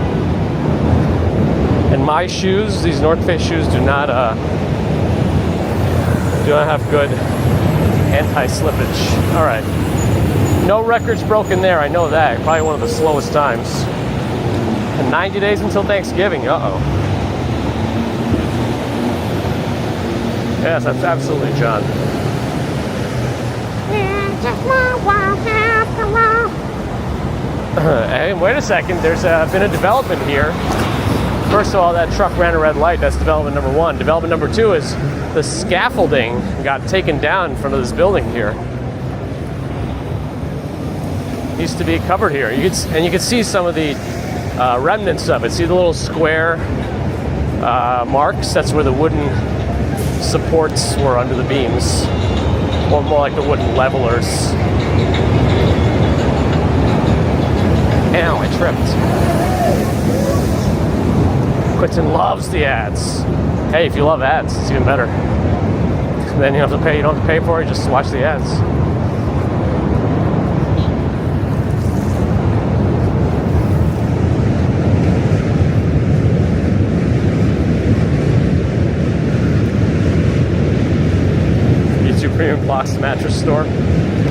And my shoes, these North Face shoes, do not have good anti-slippage. All right. No records broken there, I know that. Probably one of the slowest times. And 90 days until Thanksgiving, uh-oh. Yes, that's absolutely John. Hey, wait a second, there's been a development here. First of all, that truck ran a red light. That's development number one. Development number two is the scaffolding got taken down in front of this building here. It used to be covered here. You can see some of the remnants of it. See the little square marks? That's where the wooden supports were under the beams, or more like the wooden levelers. Ow, I tripped. Quentin loves the ads. Hey, if you love ads, it's even better. Then you don't have to pay for it, just watch the ads. Premium Blocks mattress store.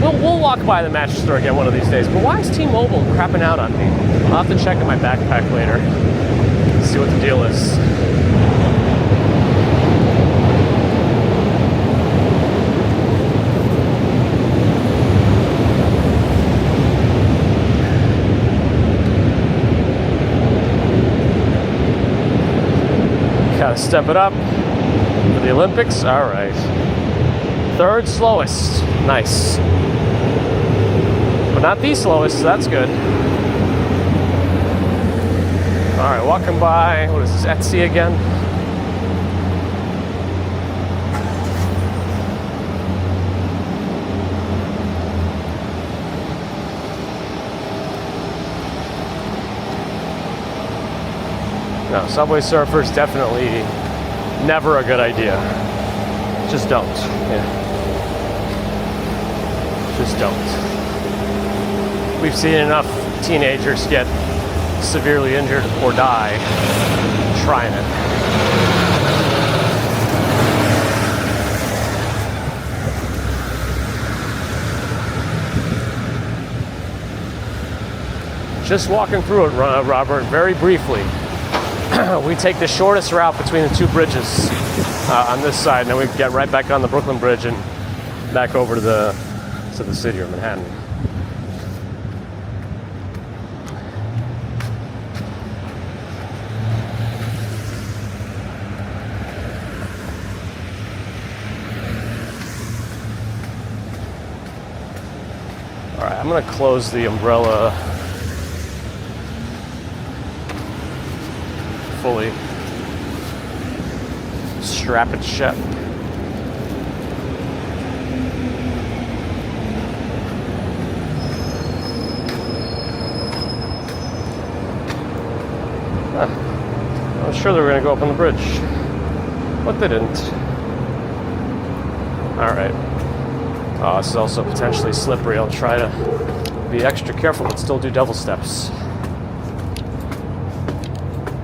We'll walk by the mattress store again one of these days. But why is T-Mobile crapping out on me? I'll have to check in my backpack later. See what the deal is. Gotta step it up for the Olympics. All right. Third slowest. Nice. But not the slowest, so that's good. Alright, walking by, what is this, Etsy again? No, subway surfers definitely never a good idea. Just don't. Yeah. Just don't. We've seen enough teenagers get severely injured or die trying it. Just walking through it, Robert, very briefly. We take the shortest route between the two bridges on this side, and then we get right back on the Brooklyn Bridge and back over to the city or Manhattan. All right, I'm gonna close the umbrella fully. Strap it shut. I was sure they were going to go up on the bridge, but they didn't. All right. Oh, this is also potentially slippery. I'll try to be extra careful, but still do double steps.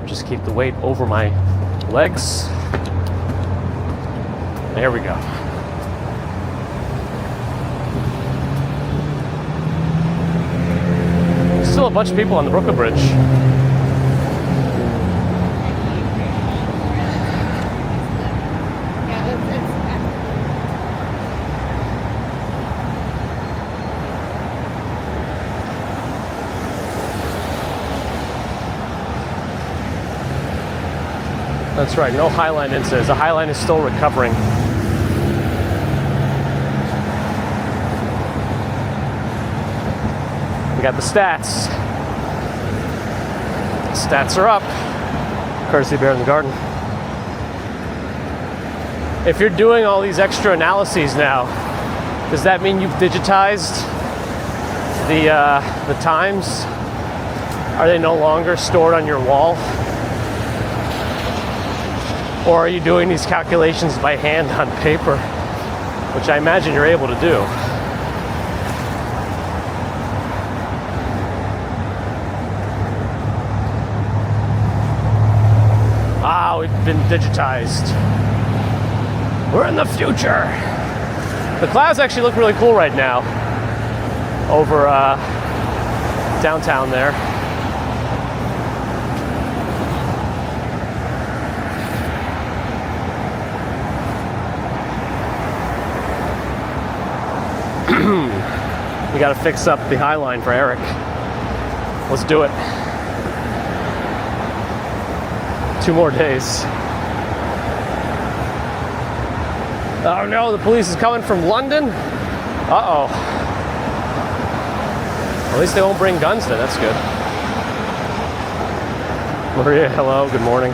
Just keep the weight over my legs. There we go. Still a bunch of people on the Brooklyn Bridge. That's right, no Highline incidents. The Highline is still recovering. We got the stats. Stats are up. Courtesy of Bear in the Garden. If you're doing all these extra analyses now, does that mean you've digitized the times? Are they no longer stored on your wall? Or are you doing these calculations by hand on paper, which I imagine you're able to do? Ah, we've been digitized. We're in the future. The clouds actually look really cool right now over downtown there. We got to fix up the Highline for Eric. Let's do it. 2 more days. Oh no, the police is coming from London? Uh-oh. At least they won't bring guns then, that's good. Maria, hello, good morning.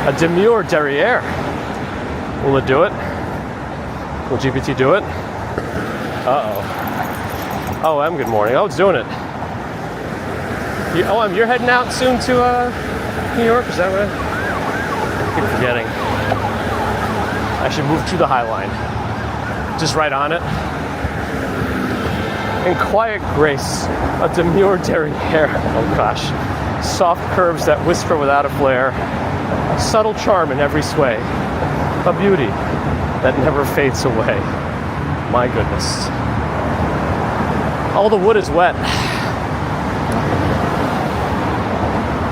A demure derriere. Will it do it? Will GPT do it? Uh-oh. Oh, good morning. Oh, it's doing it. You're heading out soon to New York, is that right? I keep forgetting. I should move to the Highline. Just right on it. In quiet grace, a demure derriere. Oh gosh. Soft curves that whisper without a flare. A subtle charm in every sway. A beauty that never fades away. My goodness. All the wood is wet.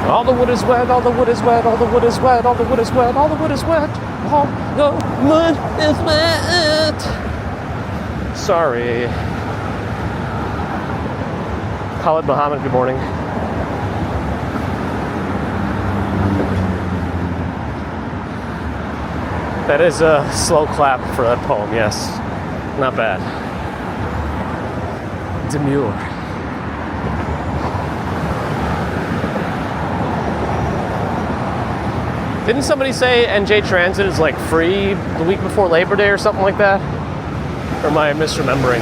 All the wood is wet, all the wood is wet, all the wood is wet, all the wood is wet, all the wood is wet, all the wood is wet. Sorry. Khalid Muhammad, good morning. That is a slow clap for that poem, yes. Not bad. Demure. Didn't somebody say NJ Transit is like free the week before Labor Day or something like that? Or am I misremembering?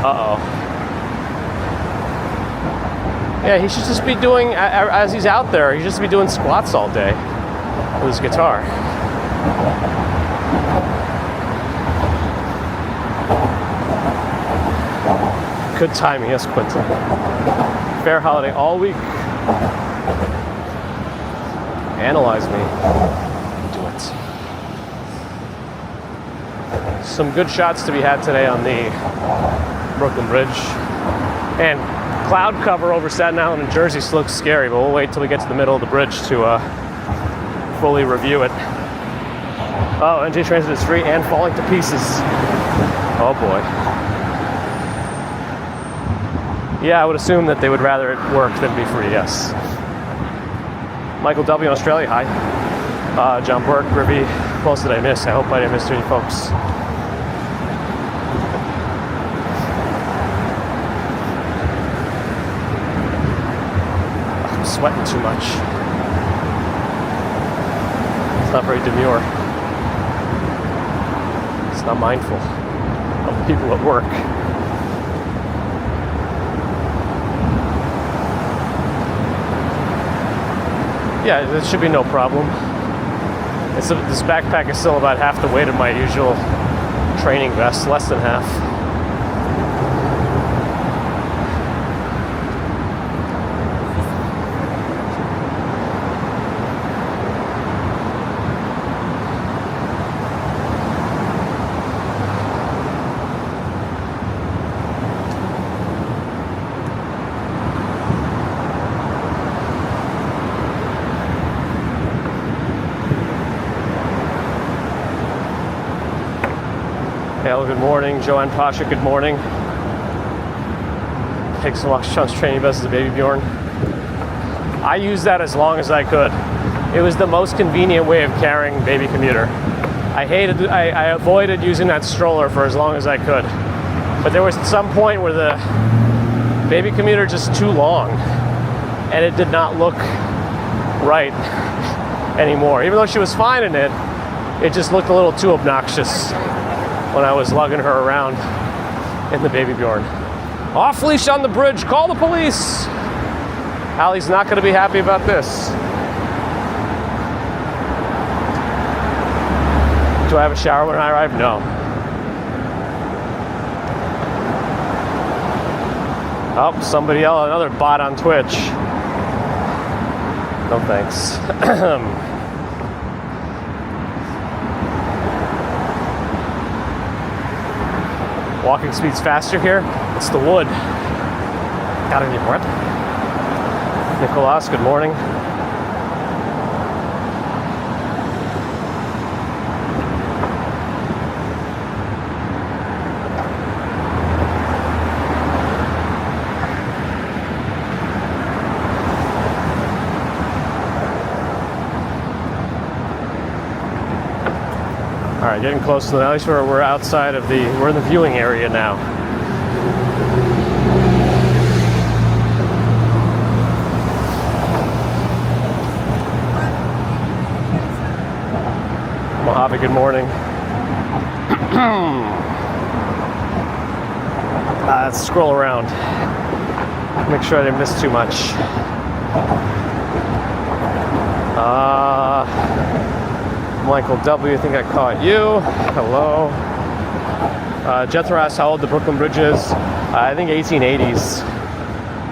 Uh-oh. Yeah, he should just be doing, as he's out there, he should just be doing squats all day with his guitar. Good timing, yes, Quentin. Fair holiday all week. Analyze me. Do it. Some good shots to be had today on the Brooklyn Bridge. And cloud cover over Staten Island and Jersey still looks scary, but we'll wait till we get to the middle of the bridge to fully review it. Oh, NJ Transit is free and falling to pieces. Oh boy. Yeah, I would assume that they would rather it work than be free, yes. Michael W. in Australia, hi. John Burke, Ribby, who else did I miss? I hope I didn't miss any folks. I'm sweating too much. It's not very demure. It's not mindful of the people at work. Yeah, there should be no problem. This backpack is still about half the weight of my usual training vest, less than half. Hello, good morning. Joanne Pasha, good morning. Takes a chance training vest as a baby Bjorn. I used that as long as I could. It was the most convenient way of carrying baby commuter. I avoided using that stroller for as long as I could. But there was some point where the baby commuter just too long and it did not look right anymore. Even though she was fine in it, it just looked a little too obnoxious when I was lugging her around in the baby Bjorn. Off leash on the bridge, call the police. Allie's not gonna be happy about this. Do I have a shower when I arrive? No. Oh, somebody else, another bot on Twitch. No thanks. Walking speed's faster here. It's the wood. Got any breath? Nicolas, good morning. All right, getting close to the ice. We're outside of we're in the viewing area now. Mojave, good morning. Let's scroll around. Make sure I didn't miss too much. Michael W., I think I caught you. Hello. Jethro asked how old the Brooklyn Bridge is. I think 1880s.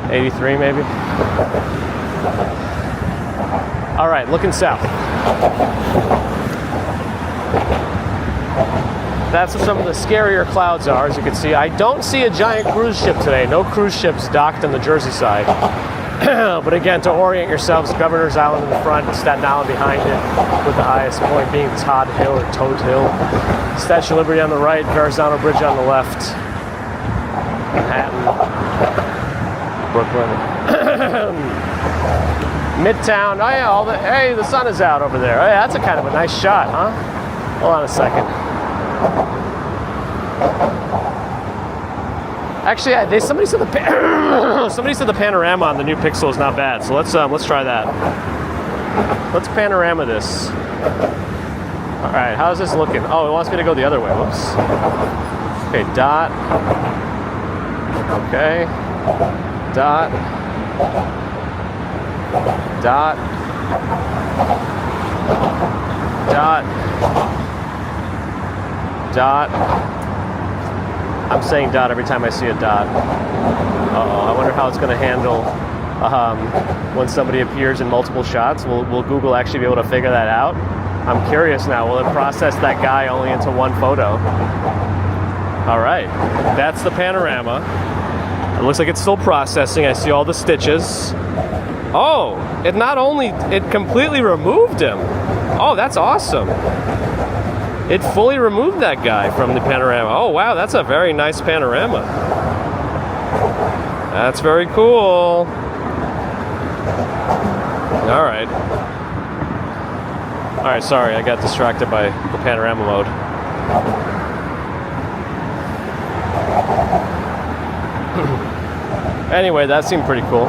83 maybe. All right, looking south. That's where some of the scarier clouds are, as you can see. I don't see a giant cruise ship today. No cruise ships docked on the Jersey side. But again, to orient yourselves, Governor's Island in the front, Staten Island behind it, with the highest point being Todd Hill or Toad Hill. Statue of Liberty on the right, Verrazano Bridge on the left. Manhattan, Brooklyn. Midtown, oh yeah, hey, the sun is out over there. Oh, yeah, that's a kind of a nice shot, huh? Hold on a second. Actually, somebody said the panorama on the new Pixel is not bad. So let's try that. Let's panorama this. All right, how's this looking? Oh, it wants me to go the other way. Whoops. Okay, dot. Okay. Dot. Dot. Dot. Dot. I'm saying dot every time I see a dot. Uh-oh, I wonder how it's going to handle when somebody appears in multiple shots. Will Google actually be able to figure that out? I'm curious now. Will it process that guy only into one photo? All right, that's the panorama. It looks like it's still processing. I see all the stitches. Oh, it completely removed him. Oh, that's awesome. It fully removed that guy from the panorama. Oh, wow, that's a very nice panorama. That's very cool. All right. All right, sorry, I got distracted by the panorama mode. Anyway, that seemed pretty cool.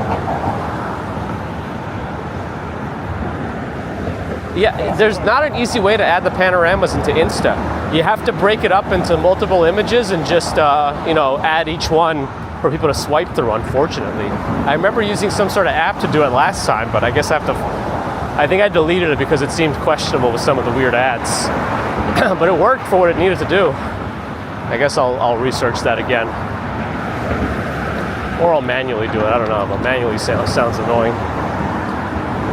Yeah, there's not an easy way to add the panoramas into Insta. You have to break it up into multiple images and just, add each one for people to swipe through, unfortunately. I remember using some sort of app to do it last time, but I guess I think I deleted it because it seemed questionable with some of the weird ads. But it worked for what it needed to do. I guess I'll research that again. Or I'll manually do it, I don't know, but manually sounds annoying.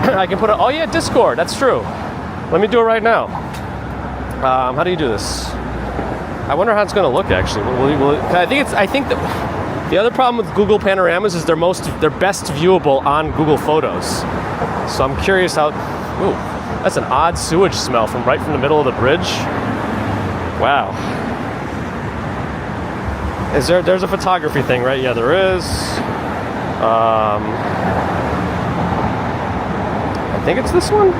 I can put it, oh yeah, Discord, that's true. Let me do it right now. How do you do this? I wonder how it's gonna look actually. I think that the other problem with Google Panoramas is they're best viewable on Google Photos. So I'm curious how, ooh, that's an odd sewage smell from the middle of the bridge. Wow. There's a photography thing, right? Yeah, there is. I think it's this one.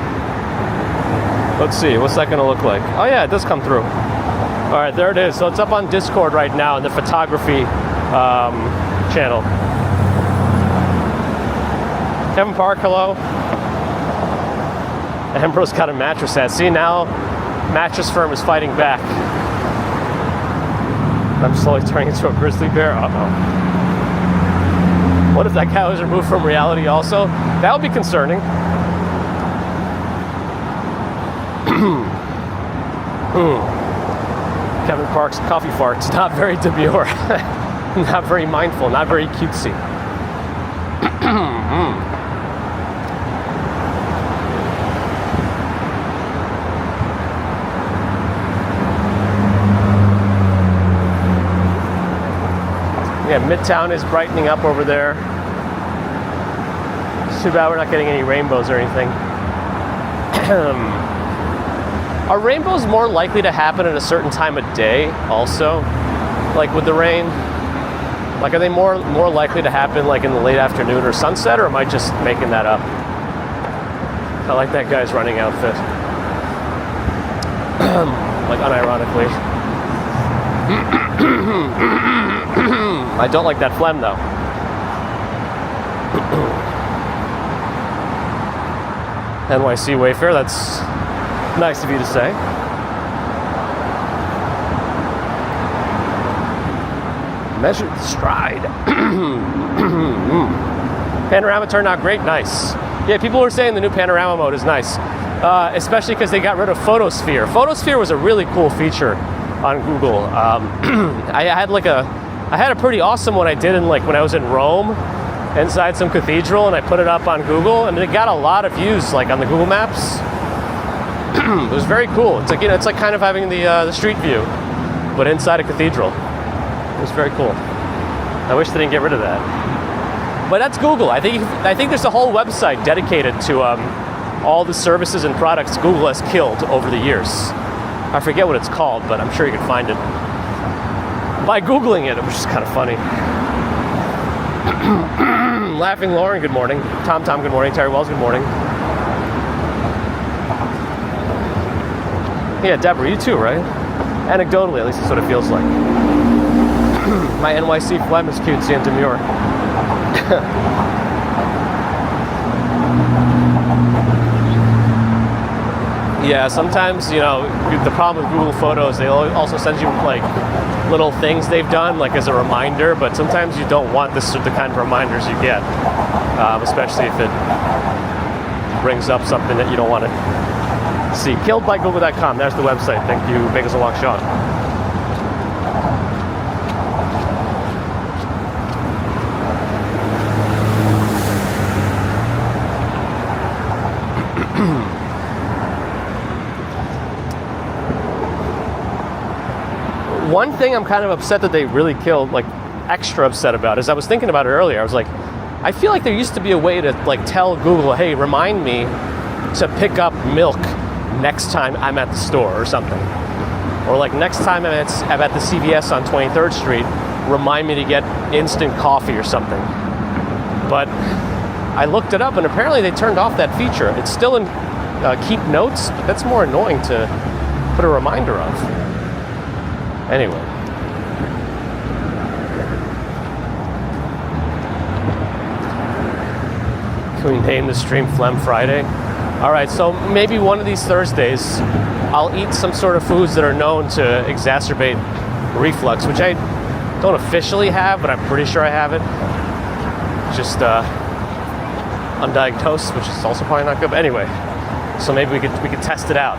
Let's see, what's that gonna look like? Oh yeah, it does come through. All right, there it is. So it's up on Discord right now in the photography channel. Kevin Park, hello. Ambrose got a mattress ad. See, now mattress firm is fighting back. I'm slowly turning into a grizzly bear. Uh-oh. What if that guy was removed from reality also? That would be concerning. Kevin Park's coffee farts, not very demure, not very mindful, not very cutesy. Yeah, Midtown is brightening up over there. It's too bad we're not getting any rainbows or anything. Are rainbows more likely to happen at a certain time of day also? Like with the rain? Like are they more likely to happen like in the late afternoon or sunset, or am I just making that up? I like that guy's running outfit. Like unironically. I don't like that phlegm though. NYC Wayfair, that's nice of you to say. Measured stride. Panorama turned out great, nice. Yeah, people were saying the new panorama mode is nice, especially because they got rid of photosphere. Photosphere was a really cool feature on Google. I had a pretty awesome one I did when I was in Rome, inside some cathedral, and I put it up on Google, and it got a lot of views, like on the Google Maps. It was very cool. It's like it's like kind of having the street view, but inside a cathedral. It was very cool. I wish they didn't get rid of that. But that's Google. I think there's a whole website dedicated to all the services and products Google has killed over the years. I forget what it's called, but I'm sure you can find it by Googling it, which is kind of funny. Laughing Lauren, good morning. Tom, good morning. Terry Wells, good morning. Yeah, Deborah, you too, right? Anecdotally, at least that's what it feels like. My NYC phlegm is cutesy and demure. Yeah, sometimes, the problem with Google Photos, they also send you, little things they've done, like as a reminder, but sometimes you don't want this the kind of reminders you get, especially if it brings up something that you don't want to see. Killedbygoogle.com, there's the website. Thank you, Bagels and Walk Sean. One thing I'm kind of upset that they really killed, like extra upset about, is I was thinking about it earlier. I was like, I feel like there used to be a way to like tell Google, hey, remind me to pick up milk next time I'm at the store or something. Or like next time I'm at the CVS on 23rd Street, remind me to get instant coffee or something. But I looked it up and apparently they turned off that feature. It's still in keep notes, but that's more annoying to put a reminder of. Anyway. Can we name the stream Phlegm Friday? All right, so maybe one of these Thursdays, I'll eat some sort of foods that are known to exacerbate reflux, which I don't officially have, but I'm pretty sure I have it. Just undiagnosed, which is also probably not good. But anyway, so maybe we could test it out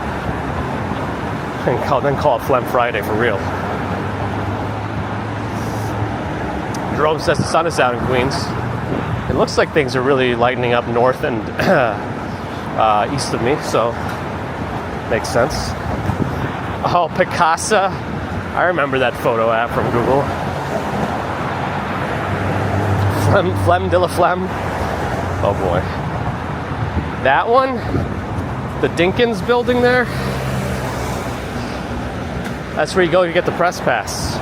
and then call it Phlegm Friday for real. Jerome says the sun is out in Queens. It looks like things are really lightening up north and east of me, so makes sense. Oh, Picasa. I remember that photo app from Google. Phlegm de la Phlegm. Oh boy. That one? The Dinkins building there? That's where you go to get the press pass.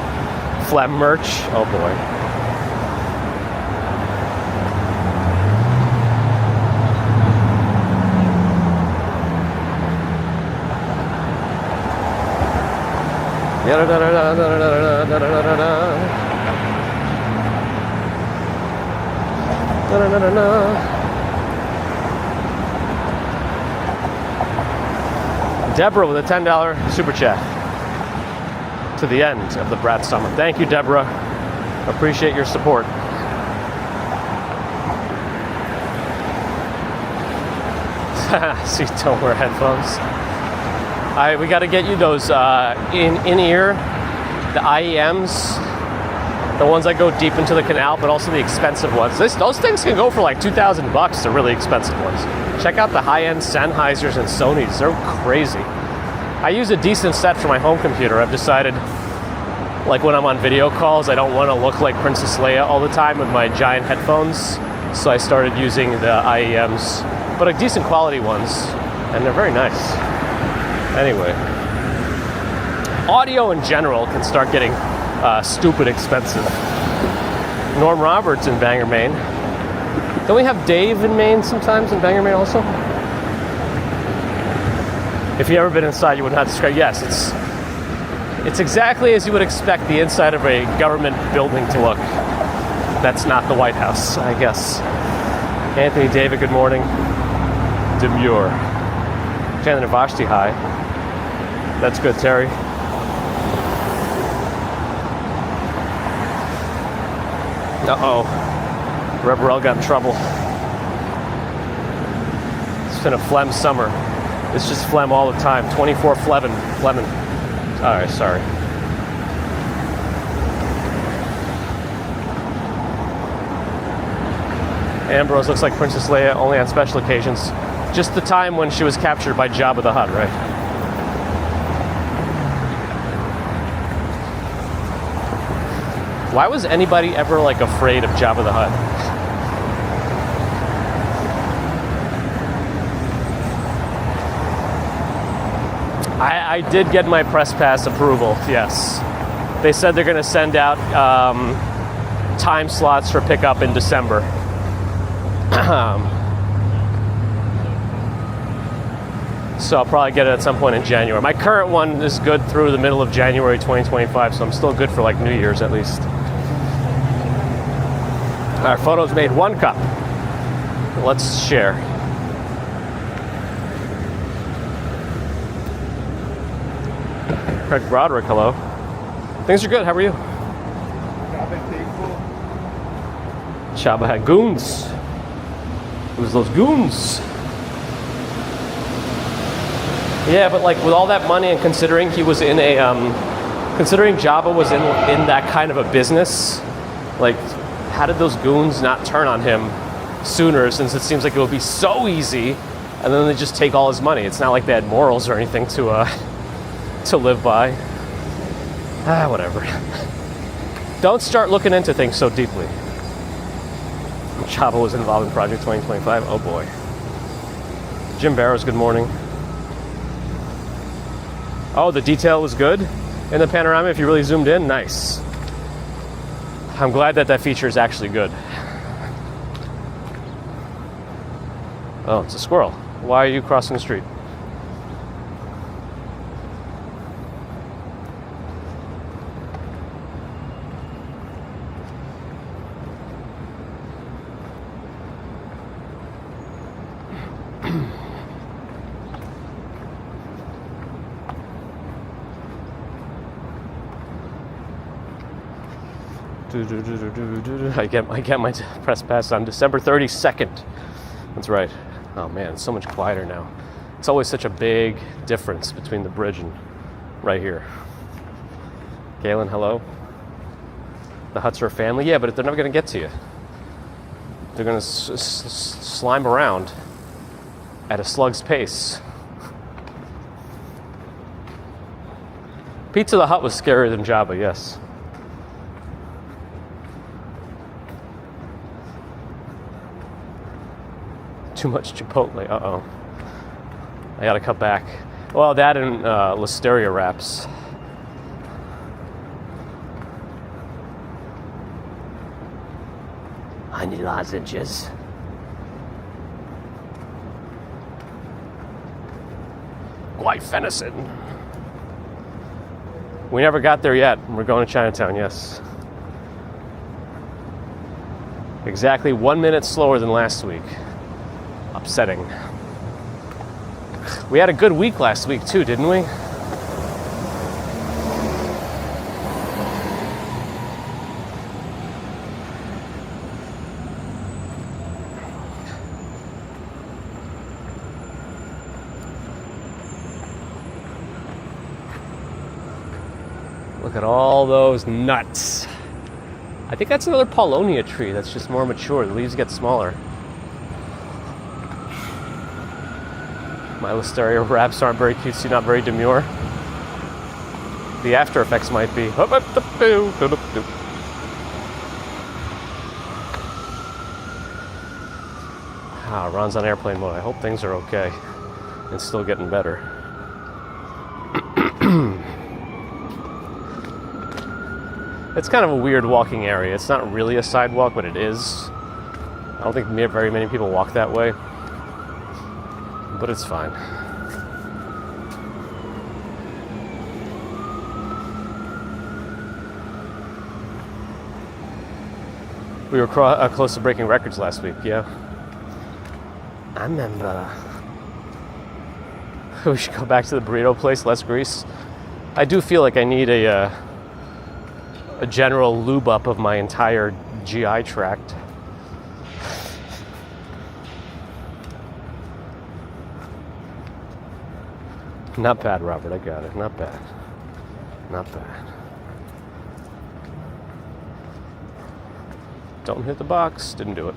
Phlegm merch. Oh boy. Deborah with a $10 super chat to the end of the Brat Summer. Thank you, Deborah. Appreciate your support. See, don't wear headphones. We got to get you those in-ear, the IEMs, the ones that go deep into the canal, but also the expensive ones. Those things can go for like $2,000, the really expensive ones. Check out the high-end Sennheisers and Sonys. They're crazy. I use a decent set for my home computer. I've decided, like when I'm on video calls, I don't want to look like Princess Leia all the time with my giant headphones. So I started using the IEMs, but like decent quality ones, and they're very nice. Anyway, audio in general can start getting stupid expensive. Norm Roberts in Bangor, Maine. Don't we have Dave in Maine sometimes, in Bangor, Maine also? If you've ever been inside, you would not describe. Yes, it's exactly as you would expect the inside of a government building to look. That's not the White House, I guess. Anthony David, good morning. Demure. Chandler Vashti, hi. That's good, Terry. Uh-oh. Reverell got in trouble. It's been a phlegm summer. It's just phlegm all the time. 24 phlegm. All right, sorry. Ambrose looks like Princess Leia only on special occasions. Just the time when she was captured by Jabba the Hutt, right? Why was anybody ever like afraid of Jabba the Hutt? I did get my press pass approval, yes. They said they're going to send out time slots for pickup in December. So I'll probably get it at some point in January. My current one is good through the middle of January 2025, so I'm still good for like New Year's at least. Our photos made 1 cup. Let's share. Craig Broderick, hello. Things are good. How are you? Chaba had goons. It was those goons. Yeah, but like with all that money and considering he was in a, considering Jabba was in that kind of a business, like how did those goons not turn on him sooner, since it seems like it would be so easy, and then they just take all his money. It's not like they had morals or anything to live by. Whatever. Don't start looking into things so deeply. Jabba was involved in Project 2025. Oh boy. Jim Barrows, good morning. Oh, the detail was good in the panorama. If you really zoomed in, nice. I'm glad that feature is actually good. Oh, it's a squirrel. Why are you crossing the street? I get my press pass on December 32nd. That's right. Oh man, it's so much quieter now. It's always such a big difference between the bridge and right here. Galen, hello. The huts are a family. Yeah, but they're never going to get to you. They're going to slime around at a slug's pace. Pizza the Hut was scarier than Jabba, yes. Too much Chipotle. Uh-oh. I gotta cut back. Well, that and Listeria wraps. Honey lozenges. White venison. We never got there yet. We're going to Chinatown, yes. Exactly 1 minute slower than last week. Upsetting. We had a good week last week too, didn't we? Look at all those nuts. I think that's another Paulonia tree that's just more mature. The leaves get smaller. My Listeria wraps aren't very cutesy, not very demure. The after effects might be. Ron's on airplane mode. I hope things are okay. It's still getting better. It's kind of a weird walking area. It's not really a sidewalk, but it is. I don't think very many people walk that way. But it's fine. We were close to breaking records last week, yeah. I remember. We should go back to the burrito place, less grease. I do feel like I need a general lube up of my entire GI tract. Not bad, Robert. I got it. Not bad. Not bad. Don't hit the box. Didn't do it.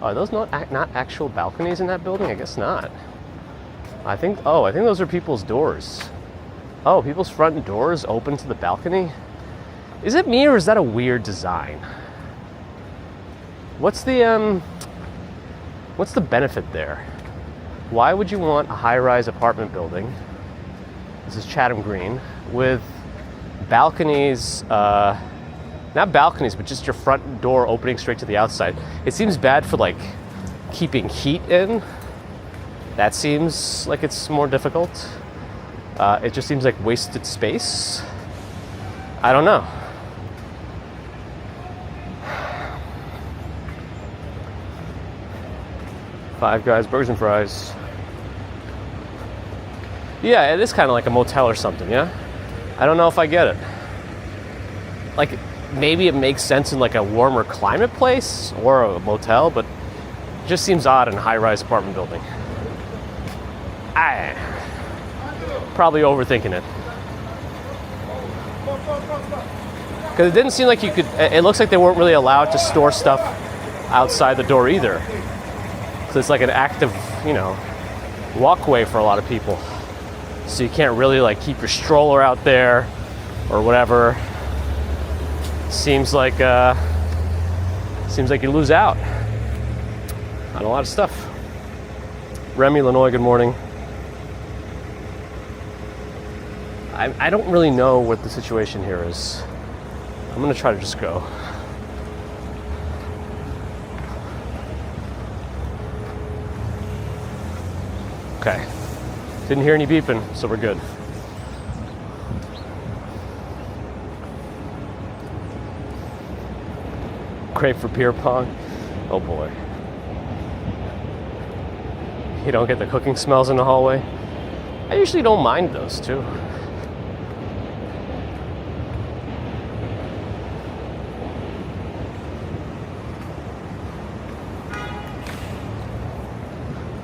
Are those not actual balconies in that building? I guess not. I think those are people's doors. Oh, people's front doors open to the balcony? Is it me or is that a weird design? What's the benefit there? Why would you want a high-rise apartment building? This is Chatham Green with balconies, not balconies, but just your front door opening straight to the outside. It seems bad for like keeping heat in. That seems like it's more difficult. It just seems like wasted space. I don't know. Five Guys, burgers and fries. Yeah, it is kind of like a motel or something, yeah? I don't know if I get it. Like, maybe it makes sense in like a warmer climate place or a motel, but it just seems odd in a high-rise apartment building. Probably overthinking it. Because it didn't seem like you could, it looks like they weren't really allowed to store stuff outside the door either. So it's like an active, you know, walkway for a lot of people. So you can't really like keep your stroller out there or whatever. Seems like you lose out on a lot of stuff. Remy, Illinois, good morning. I don't really know what the situation here is. I'm gonna try to just go. Okay. Didn't hear any beeping, so we're good. Great for beer pong. Oh boy. You don't get the cooking smells in the hallway. I usually don't mind those too.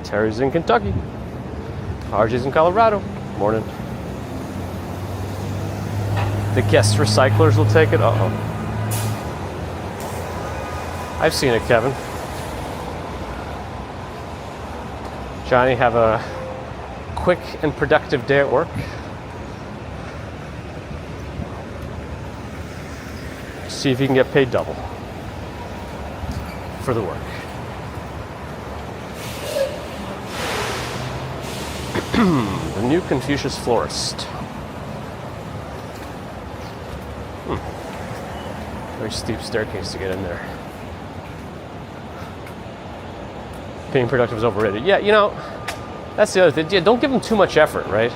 Terry's in Kentucky. RJ's in Colorado. Morning. The guest recyclers will take it. Uh-oh. I've seen it, Kevin. Johnny, have a quick and productive day at work. See if you can get paid double for the work. The new Confucius florist. Very steep staircase to get in there. Being productive is overrated. Yeah, you know, that's the other thing. Yeah, don't give them too much effort, right?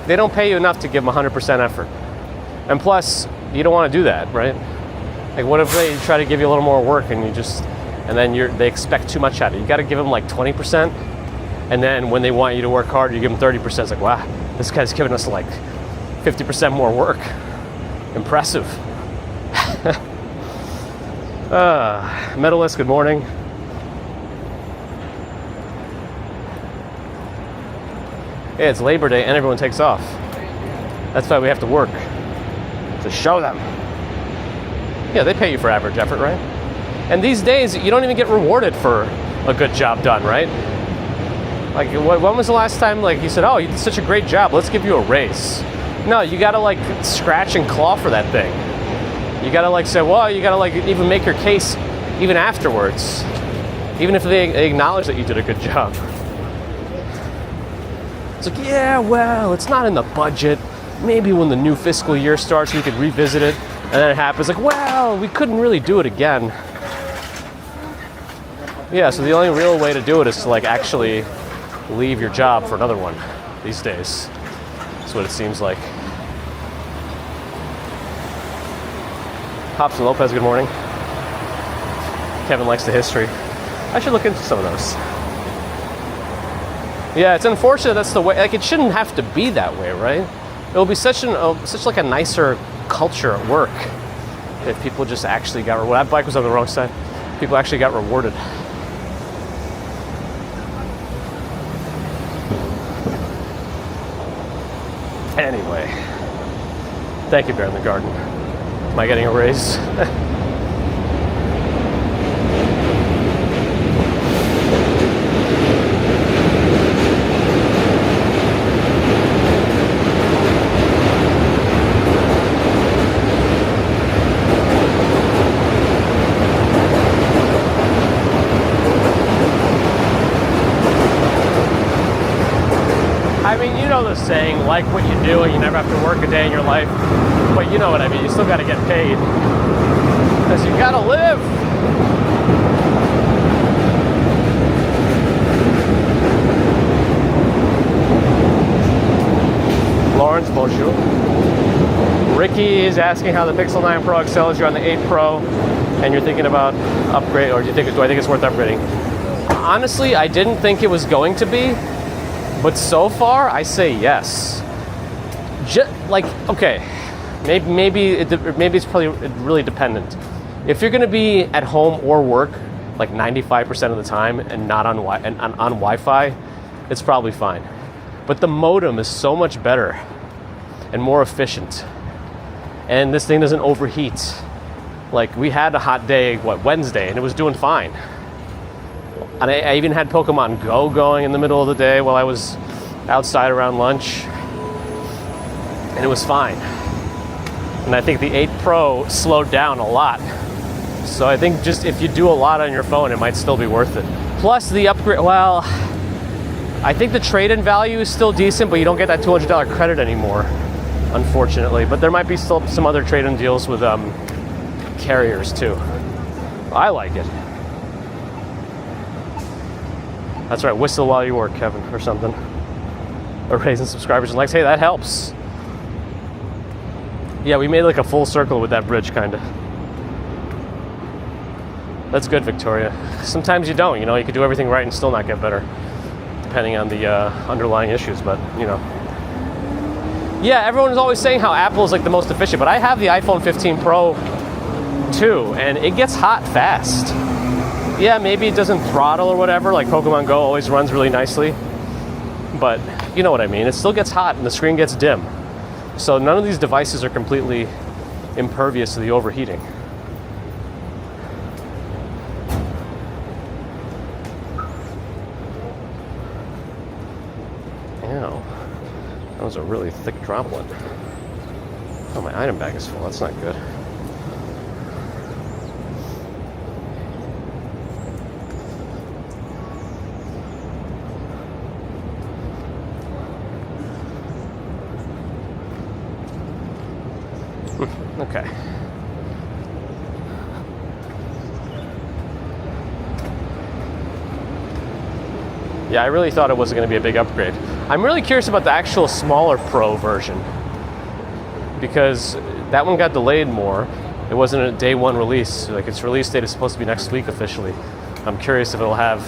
They don't pay you enough to give them 100% effort. And plus, you don't want to do that, right? Like, what if they try to give you a little more work and you just... and then they expect too much out of it. You got to give them like 20%, and then when they want you to work hard, you give them 30%. It's like, wow, this guy's giving us like 50% more work. Impressive. Medalist, good morning. Yeah, it's Labor Day and everyone takes off. That's why we have to work, to show them. Yeah, they pay you for average effort, right? And these days, you don't even get rewarded for a good job done, right? Like, when was the last time, like, you said, oh, you did such a great job, let's give you a raise? No, you gotta, like, scratch and claw for that thing. You gotta, like, say, well, you gotta, like, even make your case even afterwards. Even if they acknowledge that you did a good job. It's like, yeah, well, it's not in the budget. Maybe when the new fiscal year starts, we could revisit it. And then it happens, like, well, we couldn't really do it again. Yeah, so the only real way to do it is to like actually leave your job for another one these days. That's what it seems like. Hobson Lopez, good morning. Kevin likes the history. I should look into some of those. Yeah, it's unfortunate that's the way, like it shouldn't have to be that way, right? It will be such like a nicer culture at work if people just actually got rewarded. That bike was on the wrong side. People actually got rewarded. Anyway, thank you, Bear in the Garden. Am I getting a raise? I mean, you know the saying, like what you do and you never have to work a day in your life. But you know what I mean, you still gotta get paid. Because you gotta live. Lawrence, bonjour. Ricky is asking how the Pixel 9 Pro excels you on the 8 Pro and you're thinking about upgrade, or do I think it's worth upgrading? Honestly, I didn't think it was going to be, but so far I say yes. Like, okay, maybe it's probably really dependent. If you're going to be at home or work like 95% of the time and not on Wi-Fi, it's probably fine. But the modem is so much better and more efficient, and this thing doesn't overheat. Like, we had a hot day, Wednesday, and it was doing fine. And I even had Pokemon Go going in the middle of the day while I was outside around lunch, and it was fine. And I think the 8 Pro slowed down a lot. So I think just if you do a lot on your phone, it might still be worth it. Plus the upgrade, well, I think the trade-in value is still decent, but you don't get that $200 credit anymore, unfortunately. But there might be still some other trade-in deals with carriers too. I like it. That's right, whistle while you work, Kevin, or something. Or raising subscribers and likes. Hey, that helps. Yeah, we made like a full circle with that bridge, kind of. That's good, Victoria. Sometimes you don't, you know, you could do everything right and still not get better, depending on the underlying issues, but, you know. Yeah, everyone is always saying how Apple is like the most efficient, but I have the iPhone 15 Pro too, and it gets hot fast. Yeah, maybe it doesn't throttle or whatever, like Pokemon Go always runs really nicely, but you know what I mean. It still gets hot and the screen gets dim. So none of these devices are completely impervious to the overheating. Ew, that was a really thick droplet. Oh, my item bag is full. That's not good. Okay. Yeah, I really thought it wasn't going to be a big upgrade. I'm really curious about the actual smaller Pro version, because that one got delayed more. It wasn't a day one release. Like, its release date is supposed to be next week officially. I'm curious if it'll have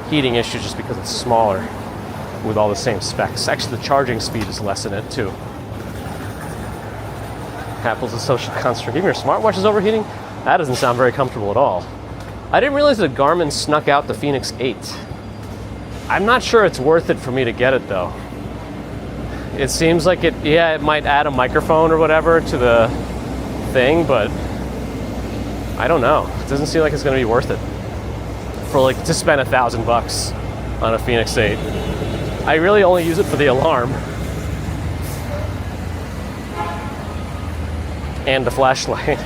heating issues just because it's smaller with all the same specs. Actually, the charging speed is less in it too. Apple's a social construct. Even your smartwatch is overheating? That doesn't sound very comfortable at all. I didn't realize that Garmin snuck out the Fenix 8. I'm not sure it's worth it for me to get it though. It seems like it might add a microphone or whatever to the thing, but I don't know. It doesn't seem like it's going to be worth it for like to spend $1,000 on a Fenix 8. I really only use it for the alarm and the flashlight.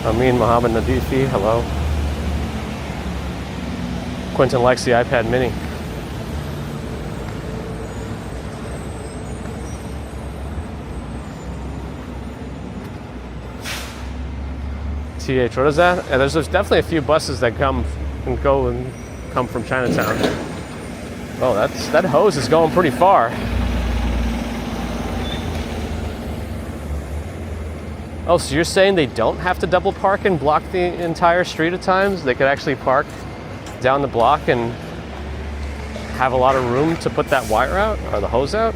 Amin Mohammed Nadifi, hello. Quentin likes the iPad mini. TH, what is that? Yeah, there's definitely a few buses that come from Chinatown. Oh, that hose is going pretty far. Oh, so you're saying they don't have to double park and block the entire street at times? They could actually park down the block and have a lot of room to put that wire out or the hose out?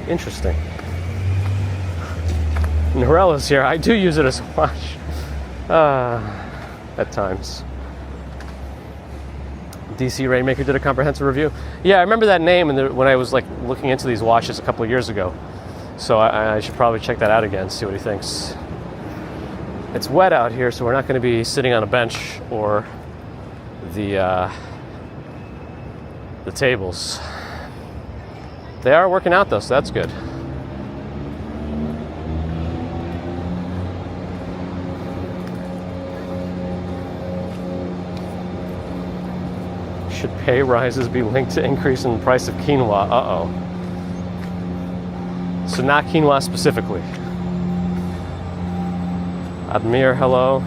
Interesting. Norella's here. I do use it as a watch. At times. DC Rainmaker did a comprehensive review. Yeah, I remember that name when I was like looking into these watches a couple of years ago. So I should probably check that out again, see what he thinks. It's wet out here, so we're not going to be sitting on a bench or the tables. They are working out though, so that's good. Should pay rises be linked to increase in the price of quinoa? Uh-oh. So not quinoa specifically. Admir, hello.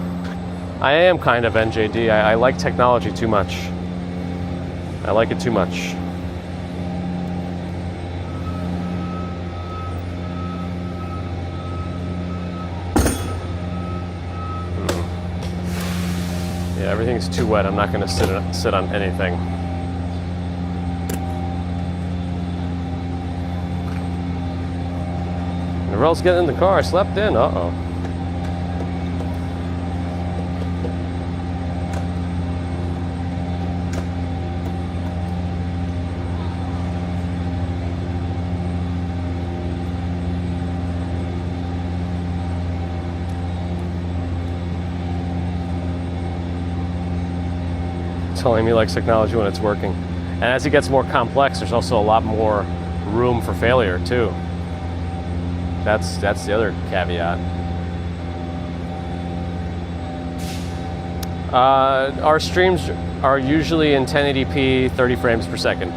I am kind of NJD. I like technology too much. I like it too much. everything's too wet, I'm not going to sit on anything. Narelle's getting in the car. I slept in. Uh-oh. Telling me likes technology when it's working. And as it gets more complex, there's also a lot more room for failure too. That's the other caveat. Our streams are usually in 1080p, 30 frames per second.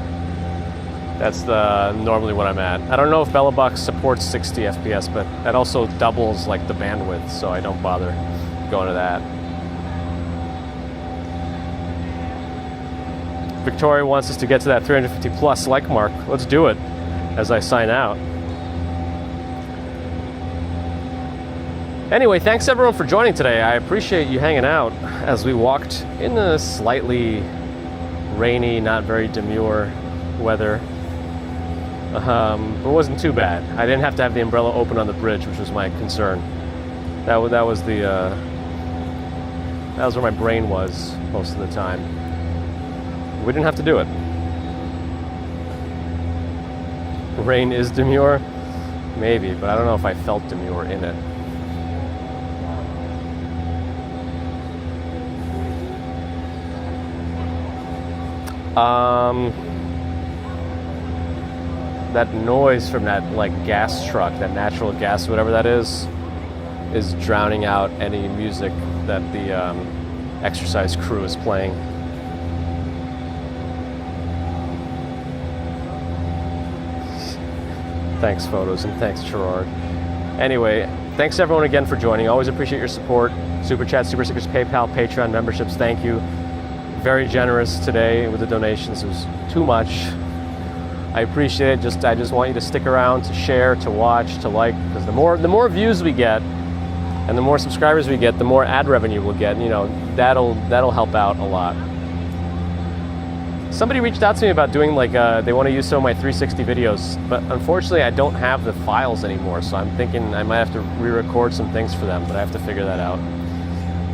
That's normally what I'm at. I don't know if BellaBox supports 60 FPS, but that also doubles like the bandwidth, so I don't bother going to that. Victoria wants us to get to that 350 plus like mark. Let's do it as I sign out. Anyway, thanks everyone for joining today. I appreciate you hanging out as we walked in the slightly rainy, not very demure weather. But it wasn't too bad. I didn't have to have the umbrella open on the bridge, which was my concern. That was where my brain was most of the time. We didn't have to do it. Rain is demure? Maybe, but I don't know if I felt demure in it. That noise from that like gas truck, that natural gas, whatever that is drowning out any music that the exercise crew is playing. Thanks, Photos, and thanks, Gerard. Anyway, thanks everyone again for joining. Always appreciate your support. Super Chat, Super Stickers, PayPal, Patreon memberships. Thank you. Very generous today with the donations. It was too much. I appreciate it. I just want you to stick around, to share, to watch, to like, because the more views we get, and the more subscribers we get, the more ad revenue we'll get. You know, that'll help out a lot. Somebody reached out to me about doing like they want to use some of my 360 videos, but unfortunately I don't have the files anymore, so I'm thinking I might have to re-record some things for them, but I have to figure that out.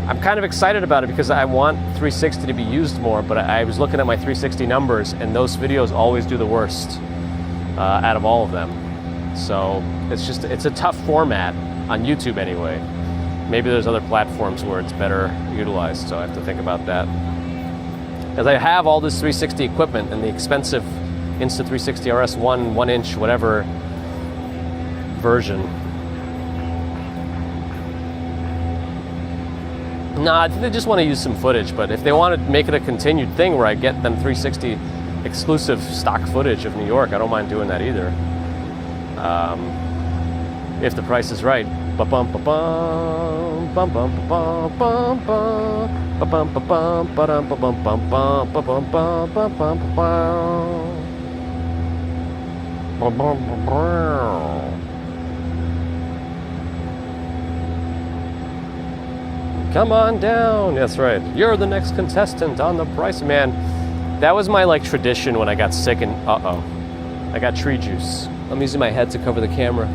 I'm kind of excited about it because I want 360 to be used more, but I was looking at my 360 numbers and those videos always do the worst out of all of them. So it's a tough format on YouTube anyway. Maybe there's other platforms where it's better utilized, so I have to think about that. Because I have all this 360 equipment and the expensive Insta360 RS 1 inch, whatever version. Nah, I think they just want to use some footage, but if they want to make it a continued thing where I get them 360 exclusive stock footage of New York, I don't mind doing that either. If the price is right. Ba-bum, ba-bum, bum-bum, ba-bum, bum-bum. Ba-bum-ba-bum, ba-dum-ba-bum-bum-bum, ba-bum-bum-bum-bum-bum. Ba-bum-ba-bum. Come on down. That's right. You're the next contestant on The Price. Man, that was my like tradition when I got sick and I got tree juice. I'm using my head to cover the camera.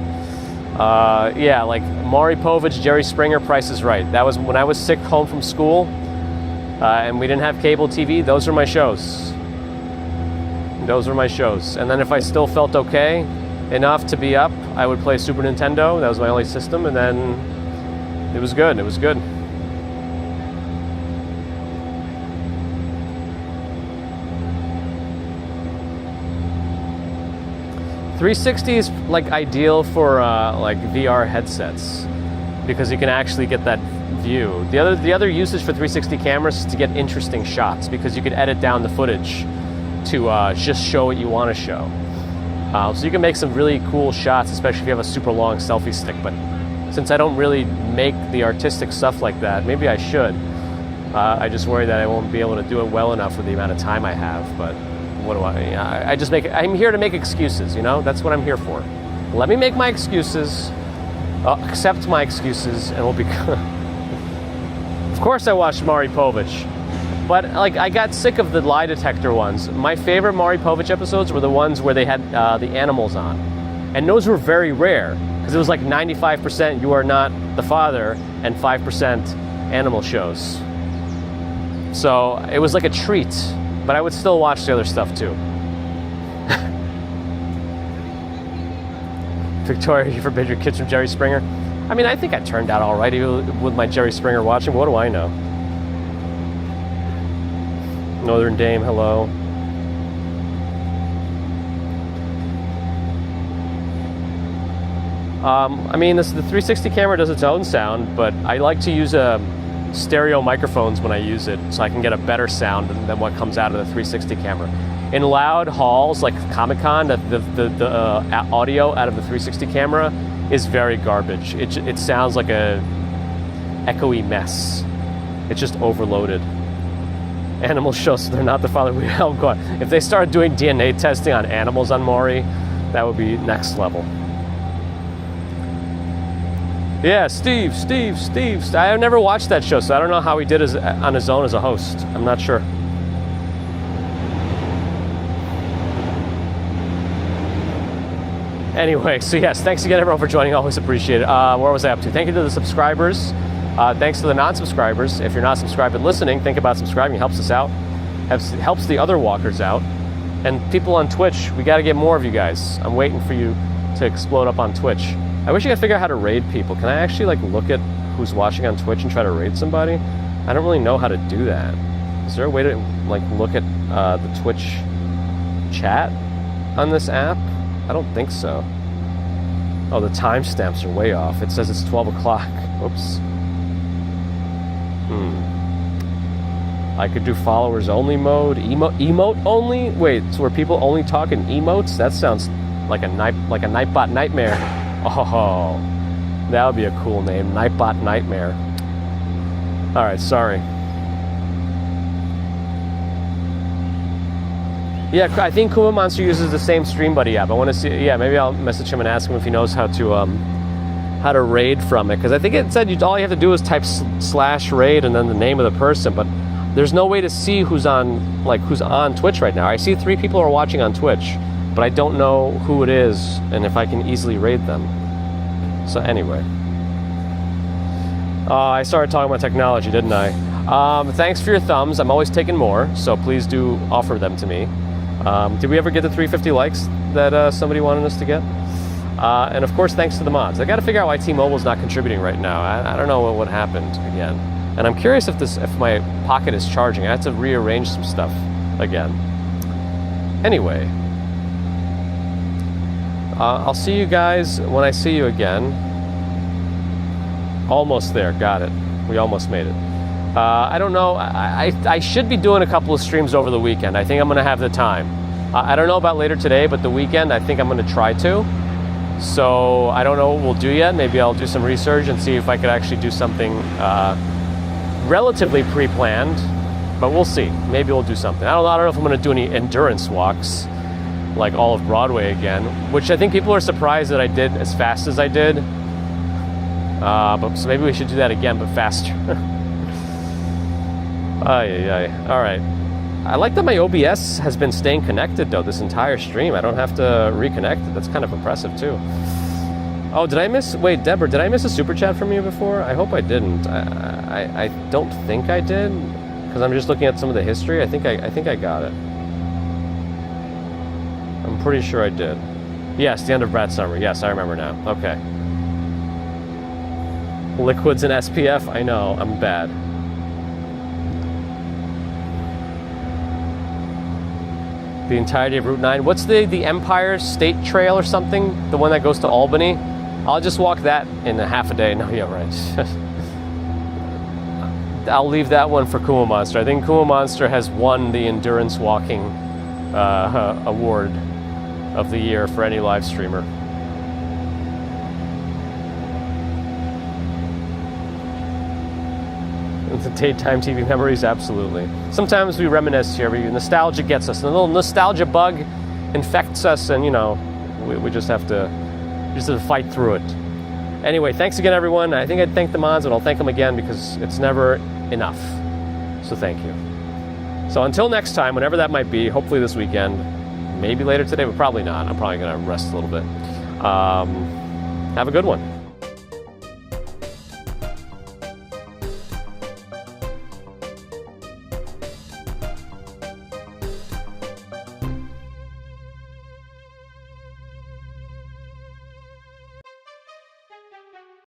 Yeah, like Maury Povich, Jerry Springer, Price is Right. That was when I was sick home from school. And we didn't have cable TV, those are my shows. Those were my shows. And then if I still felt okay enough to be up, I would play Super Nintendo. That was my only system, and then it was good. It was good. .360 is like ideal for like VR headsets because you can actually get that view. The other usage for 360 cameras is to get interesting shots because you could edit down the footage to just show what you want to show. So you can make some really cool shots, especially if you have a super long selfie stick. But since I don't really make the artistic stuff like that, maybe I should. I just worry that I won't be able to do it well enough with the amount of time I have. But what do I just make? I'm here to make excuses. You know, that's what I'm here for. Let me make my excuses. Accept my excuses, and we'll be good. Of course I watched Maury Povich. But like, I got sick of the lie detector ones. My favorite Maury Povich episodes were the ones where they had the animals on. And those were very rare, because it was like 95% you are not the father and 5% animal shows. So it was like a treat, but I would still watch the other stuff too. Victoria, you forbid your kids from Jerry Springer? I mean, I think I turned out all right with my Jerry Springer watching. What do I know? Northern Dame, hello. I mean, the 360 camera does its own sound, but I like to use stereo microphones when I use it, so I can get a better sound than what comes out of the 360 camera. In loud halls like Comic-Con, the audio out of the 360 camera is very garbage. It sounds like a echoey mess. It's just overloaded. Animal shows, so they're not the father. Oh God, if they started doing DNA testing on animals on Maury, that would be next level. Yeah, Steve. I've never watched that show, so I don't know how he did on his own as a host. I'm not sure. Anyway, so yes, thanks again everyone for joining. Always appreciate it. Where was I up to? Thank you to the subscribers. Thanks to the non-subscribers. If you're not subscribed and listening, think about subscribing. It helps us out. Helps the other walkers out. And people on Twitch, we got to get more of you guys. I'm waiting for you to explode up on Twitch. I wish I could figure out how to raid people. Can I actually like look at who's watching on Twitch and try to raid somebody? I don't really know how to do that. Is there a way to like look at the Twitch chat on this app? I don't think so. Oh, the timestamps are way off. It says it's 12 o'clock. Oops. I could do followers only mode. Emote only? Wait, so are people only talking emotes? That sounds like a Nightbot nightmare. Oh, that would be a cool name. Nightbot Nightmare. Alright, sorry. Yeah, I think Kuma Monster uses the same StreamBuddy app. I want to see. Yeah, maybe I'll message him and ask him if he knows how to raid from it. Because I think it said all you have to do is type /raid and then the name of the person. But there's no way to see who's on Twitch right now. I see 3 people are watching on Twitch, but I don't know who it is and if I can easily raid them. So anyway, I started talking about technology, didn't I? Thanks for your thumbs. I'm always taking more, so please do offer them to me. Did we ever get the 350 likes that somebody wanted us to get? And of course, thanks to the mods. I got to figure out why T-Mobile's not contributing right now. I don't know what happened again. And I'm curious if my Pocket is charging. I have to rearrange some stuff again. Anyway, I'll see you guys when I see you again. Almost there. Got it. We almost made it. I don't know. I should be doing a couple of streams over the weekend. I think I'm going to have the time. I don't know about later today, but the weekend, I think I'm going to try to. So I don't know what we'll do yet. Maybe I'll do some research and see if I could actually do something relatively pre-planned. But we'll see. Maybe we'll do something. I don't know if I'm going to do any endurance walks, like all of Broadway again, which I think people are surprised that I did as fast as I did. But so maybe we should do that again, but faster. All right. I like that my OBS has been staying connected though this entire stream. I don't have to reconnect it. That's kind of impressive too. Oh, wait, Deborah, did I miss a super chat from you before? I hope I didn't. I don't think I did, because I'm just looking at some of the history. I think I got it. I'm pretty sure I did. Yes, the end of Brad Summer. Yes, I remember now. Okay. Liquids and SPF. I know, I'm bad. The entirety of Route 9. What's the Empire State Trail or something? The one that goes to Albany? I'll just walk that in a half a day. No, yeah, right. I'll leave that one for Kuma Monster. I think Kuma Monster has won the endurance walking award of the year for any live streamer. The daytime TV memories, absolutely. Sometimes we reminisce here. Nostalgia gets us. And a little nostalgia bug infects us, and we just have to fight through it. Anyway, thanks again, everyone. I think I'd thank the mods, but I'll thank them again because it's never enough. So thank you. So until next time, whenever that might be, hopefully this weekend, maybe later today, but probably not. I'm probably going to rest a little bit. Have a good one.